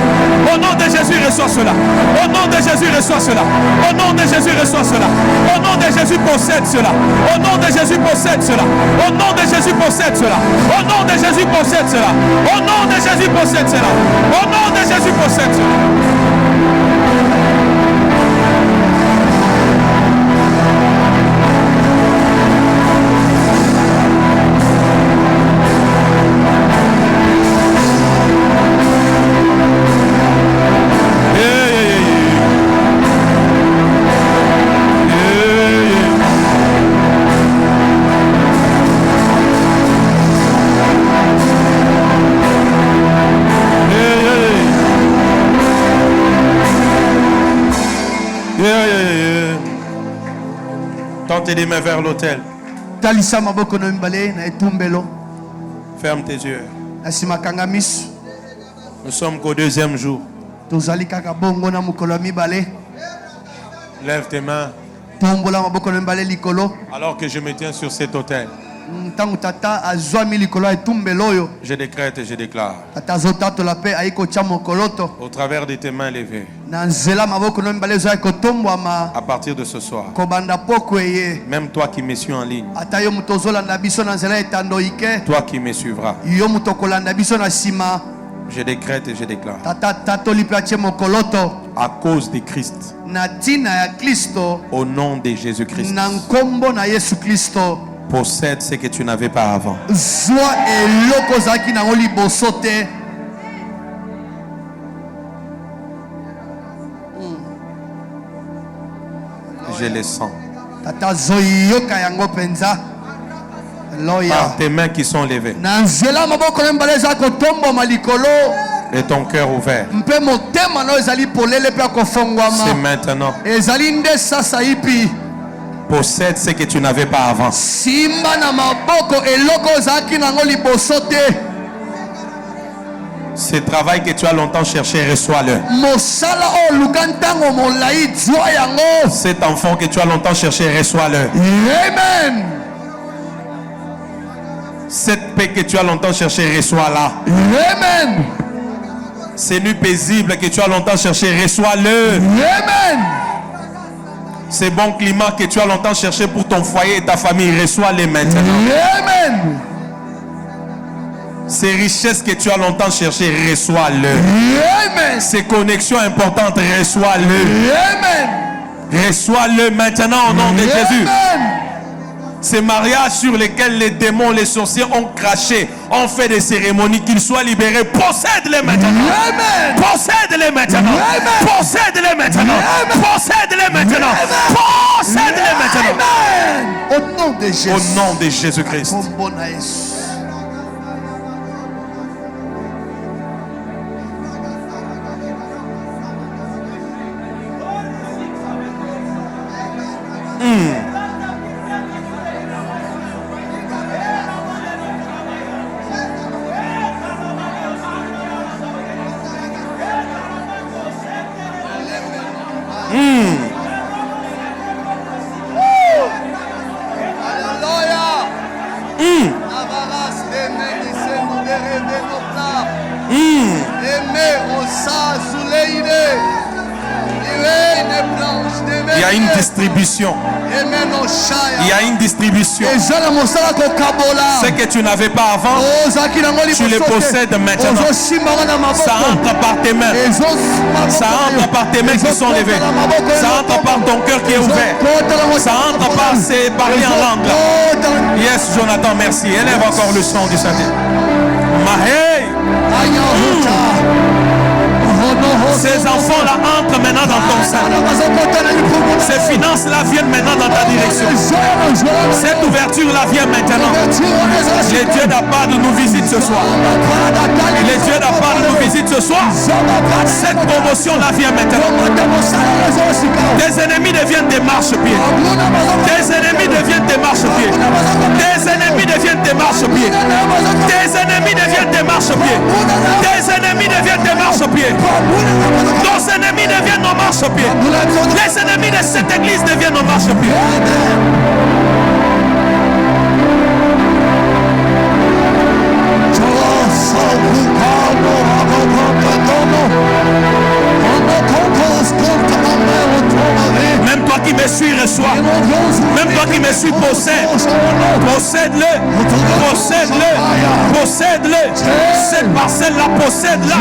Au nom de Jésus, reçois cela. Au nom de Jésus, reçois reçois cela. Au nom de Jésus, reçois cela. Au nom de Jésus, possède cela. Au nom de Jésus, possède cela. Au nom de Jésus, possède cela. Au nom de Jésus, possède cela. Au nom de Jésus, possède cela. Au nom de Jésus, possède cela. Tendez les mains vers l'autel. Talisa maboko na mibale na etumbelo. Ferme tes yeux. Nasima kanga miso. Nous sommes qu'au deuxième jour. Tozali kaka bongo na mukolo ya mibale. Lève tes mains. Tombola maboko na mibale likolo. Alors que je me tiens sur cet autel, Ntango tata azwami likolo ya etumbelo oyo. je décrète et je déclare, Tata azotatola pe ayi kotia mokoloto. au travers de tes mains levées, Na nzela maboko na mibale ezali kotombwama. à partir de ce soir, Kobanda poko eye. même toi qui me suis en ligne, Ata yo mutu ozolanda biso na nzela etando ike. toi qui me suivras, Yo mutu okolanda biso na nsima. je décrète et je déclare, Tata tatoli pe atie mokoloto. à cause de Christ, Na ntina ya Kristo. au nom de Jésus-Christ, Na nkombo na Yesu Kristo. possède ce que tu n'avais pas avant. Zwa eloko ozalaki nango liboso te. Je le sens. Tata zoyoka yango mpenza. Loya. Par tes mains qui sont levées Na nzela maboko na mbala eza kotomboma likolo. et ton cœur ouvert, Mpe motema na ezali polele pe c'est akofongwama. maintenant. Ezali nde sasa ipi. Possède ce que tu n'avais pas avant. Simba na maboko eloko ozalaki nango liboso te. Ce travail que tu as longtemps cherché, reçois-le. Mosala oyo luka ntango molai zwa yango. Cet enfant que tu as longtemps cherché, reçois-le. Amen. Cette paix que tu as longtemps cherché, reçois-la. Amen. Ces nuits paisibles que tu as longtemps cherché, reçois-le. Amen. Ces bons climats que tu as longtemps cherché pour ton foyer et ta famille, reçois-les maintenant. Amen. Ces richesses que tu as longtemps cherché, reçois-le. Amen. Ces connexions importantes, reçois-le. Amen. Reçois-le maintenant au nom de Jésus. Amen. Ces mariages sur lesquels les démons, les sorciers ont craché, ont fait des cérémonies, qu'ils soient libérés. Possède-les maintenant. Amen. Possède-les maintenant. Amen. Possède-les maintenant. Amen. Possède-les maintenant. Amen. Possède-les maintenant. Amen. Au nom de Jésus. Au nom de Jésus-Christ. Kombo na Yesu. Il y a une distribution. Il y a une distribution. Ce que tu n'avais pas avant, tu le possèdes maintenant. Ça entre par tes mains. Ça entre par tes mains qui sont levées. Ça entre par ton cœur qui est ouvert. Ça entre par ces parler en langue. Yes, Jonathan, merci. Élève encore le son du Saint-Esprit. Mahé. Ces enfants-là entrent maintenant dans ton sein. Ces finances-là viennent maintenant dans ta direction. Cette ouverture-là vient maintenant. Les dieux d'Abad nous visitent ce soir. Les dieux d'Abad nous visitent ce soir. Cette promotion-là vient maintenant. Tes ennemis deviennent des marchepieds. Tes ennemis deviennent des marchepieds. Tes ennemis deviennent des marchepieds. Tes ennemis deviennent des marchepieds. Tes ennemis deviennent des marchepieds. Nos ennemis deviennent nos marchepieds. Les ennemis de cette église deviennent nos marchepieds. dessus, possède. Possède-le. Possède-le. Possède-le. Cette parcelle, la possède-la.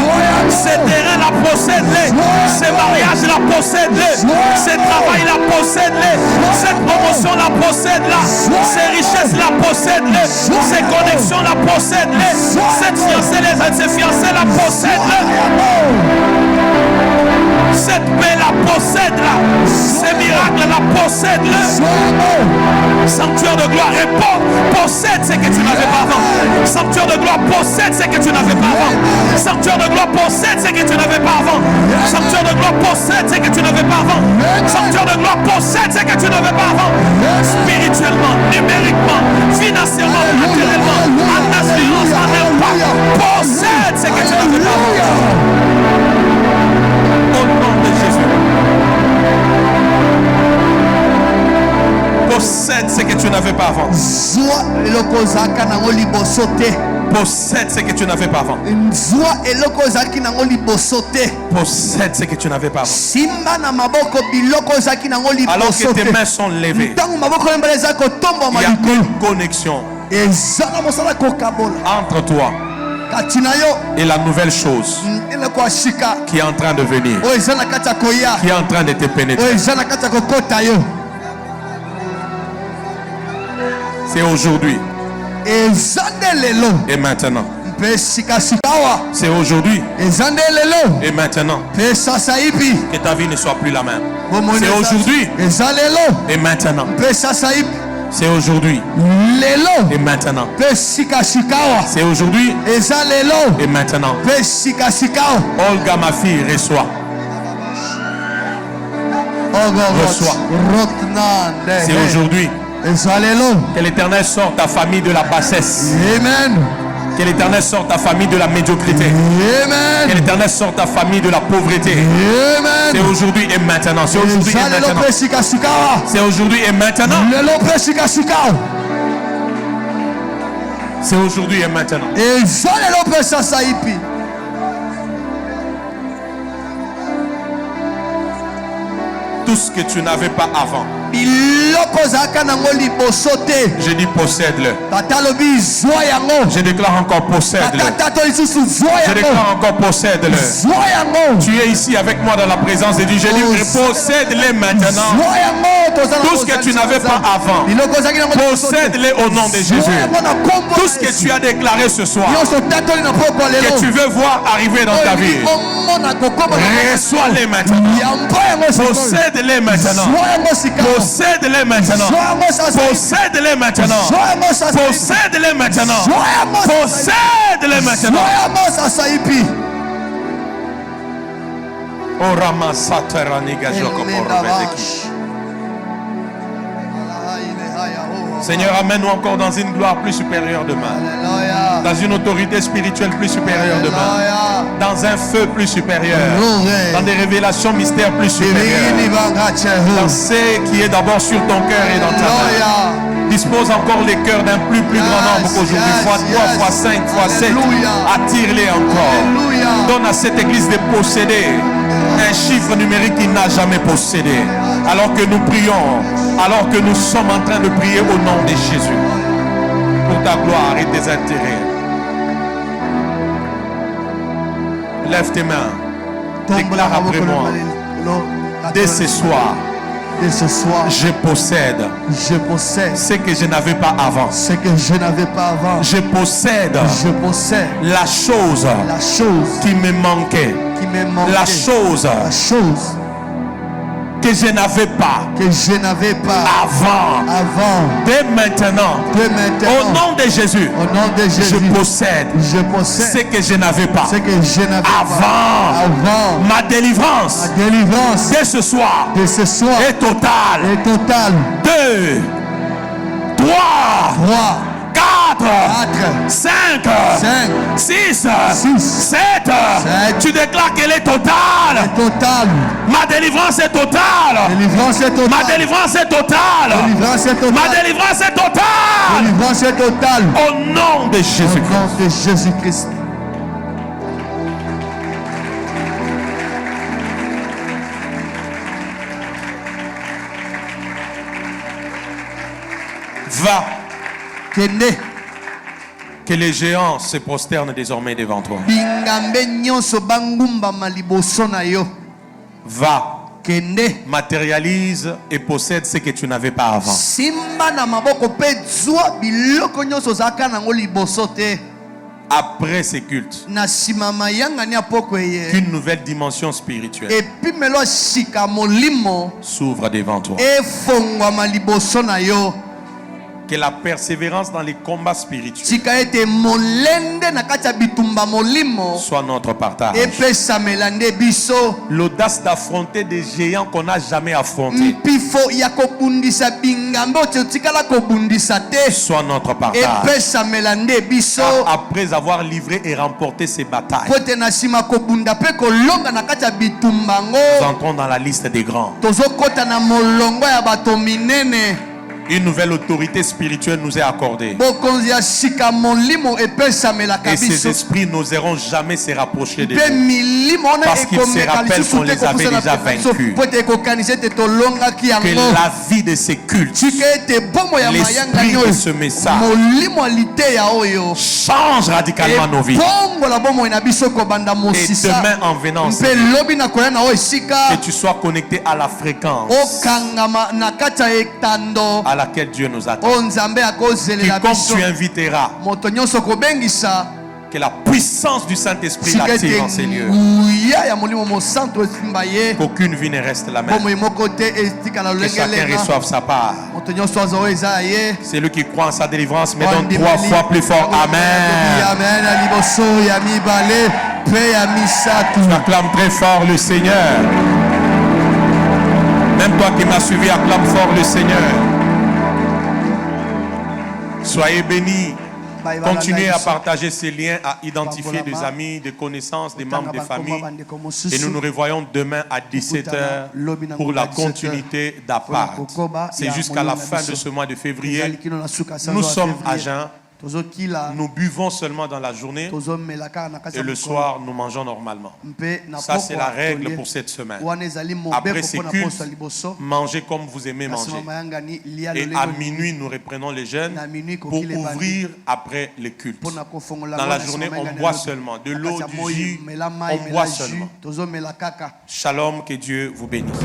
Ces terrains, la possède-les. Ces mariages, la possède-les. Ces travail, la possède-les. Cette promotion, la possède-la. Ces richesses, la possède-les. Ces connexions, la possède-les. Cette fiancée, ces fiancés, la possède-les. Cette paix, la possède-la. Ces miracles, la possède-le. Sanctuaire de gloire, réponds. Possède ce que tu n'avais pas avant. Sanctuaire de gloire, possède ce que tu n'avais pas avant. Sanctuaire de gloire, possède ce que tu n'avais pas avant. Sanctuaire de gloire, possède ce que tu n'avais pas avant. Sanctuaire de gloire, possède ce que tu n'avais pas avant. Spirituellement, numériquement, financièrement, matériellement, en influence, en impact, possède ce que tu n'avais pas avant. Au nom de Jésus. Possède ce que tu n'avais pas avant. Possède ce que tu n'avais pas avant. Possède ce que tu n'avais pas avant. Alors que tes mains sont levées, il y a une connexion entre toi et la nouvelle chose qui est en train de venir, qui est en train de te pénétrer. C'est aujourd'hui et maintenant. C'est aujourd'hui et maintenant que ta vie ne soit plus la même. C'est aujourd'hui et maintenant. C'est aujourd'hui et maintenant. C'est aujourd'hui et maintenant. Olga, ma fille, reçois. Reçois. C'est aujourd'hui que l'Éternel sort ta famille de la bassesse. Amen. Que l'Éternel sort ta famille de la médiocrité. Amen. Que l'Éternel sort ta famille de la pauvreté. Amen. C'est aujourd'hui et maintenant. C'est aujourd'hui et maintenant. C'est aujourd'hui et maintenant. C'est aujourd'hui et maintenant. Tout ce que tu n'avais pas avant, je dis possède-le. Je déclare encore possède-le. Je déclare encore possède-le. Tu es ici avec moi dans la présence de Dieu. Je dis possède-le maintenant. Tout ce que tu n'avais pas avant, possède-le au nom de Jésus. Tout ce que tu as déclaré ce soir, que tu veux voir arriver dans ta vie, reçois-les maintenant. Possède-les maintenant. Possède-les maintenant. Possède-les maintenant. Possède-les maintenant. Possède-les maintenant. Oh Ramasateraniga Jokoporvedeki. Seigneur, amène-nous encore dans une gloire plus supérieure demain. Dans une autorité spirituelle plus supérieure demain. Dans un feu plus supérieur. Dans des révélations mystères plus supérieures. Dans ce qui est d'abord sur ton cœur et dans ta main. Dispose encore les cœurs d'un plus grand nombre qu'aujourd'hui. Fois 3, fois 5, fois 7. Attire-les encore. Donne à cette église de posséder un chiffre numérique qu'il n'a jamais possédé. Alors que nous prions, alors que nous sommes en train de prier au nom de Jésus. Pour ta gloire et tes intérêts. Lève tes mains. Déclare après moi. Dès ce soir, je possède ce que je n'avais pas avant. Je possède la chose qui me manquait. La chose que je n'avais pas avant. Dès maintenant, au nom de Jésus, je possède ce que je n'avais pas avant. Ma délivrance dès ce soir est totale. 2, 3, 4, 5, 6, 7. Tu déclares qu'elle est totale. Ma délivrance est totale. Ma délivrance est totale. Ma délivrance est totale. Au nom de Jésus-Christ. Va. Kende. Que les géants se prosternent désormais devant toi. Bingambe nyonso bangumbama liboso na yo. Va. Kende. Matérialise et possède ce que tu n'avais pas avant. Simba na maboko pe zwa biloko nyonso zaka nango liboso te. Après ces cultes, Na simama yanga ni apoko ye. qu'une nouvelle dimension spirituelle Epimelo shika molimo. s'ouvre devant toi. Efongwa liboso na yo. Que la persévérance dans les combats spirituels Tika ete molende na kati ya bitumba molimo. soit notre partage. Epesa melande biso. L'audace d'affronter des géants qu'on n'a jamais affrontés Mpifo ya kobundisa bingambe otikala kobundisa te. soit notre partage. Epesa melande biso. Après avoir livré et remporté ces batailles, Pote na sima kobunda pe kolonga na kati ya bitumba ngo. nous entrons dans la liste des grands. Tozokota na molongo ya bato minene. Une nouvelle autorité spirituelle nous est accordée. Bokonzi ya shika molimo epesa melaka Et ces biso. esprits n'oseront jamais se rapprocher de Pe nous. milimo ona Parce qu'ils se rappellent qu'on les avait déjà vaincus. Pote kokanisa te tolongaki Que yango. la vie de ces cultes Tika ete bomo ya mayanga L'esprit nyo. de ce message Molimo alite ya oyo. change radicalement nos vies. Bongo la bomo ina biso ko banda Et mosisa. demain en venant, Mpe lobi na koya na o esika. que tu sois connecté à la fréquence Okangama na kati ya etando. à laquelle Dieu nous attend. O nzambe akozelela Quiconque biso. tu inviteras, Moto nyonso kobengisa. que la puissance du Saint-Esprit l'attire dans ces lieux. nguya ya molimo mosanto esimba ye. Qu'aucune vie ne reste la même. Bomoi moko te esika na Que chacun lolengelenga. reçoive sa part. Moto nyonso azo eza ye. Celui qui croit en sa délivrance, mais donne 3 fois plus fort. Amen. Amen. Ya liboso ya mibale pe ya misatu. Tu acclames très fort le Seigneur. Même toi qui m'as suivi, acclame fort le Seigneur. Soyez bénis. Continuez à partager ces liens, à identifier des amis, des connaissances, des membres de famille. Et nous nous revoyons demain à 17h pour la continuité d'Apart. C'est jusqu'à la fin de ce mois de février. Nous sommes à jeun. Nous buvons seulement dans la journée et le soir nous mangeons normalement. Ça c'est la règle pour cette semaine. Après ces cultes, mangez comme vous aimez manger. Et à minuit nous reprenons les jeûnes pour ouvrir après les cultes. Dans la journée on boit seulement de l'eau, du jus, on boit seulement. Shalom, que Dieu vous bénisse.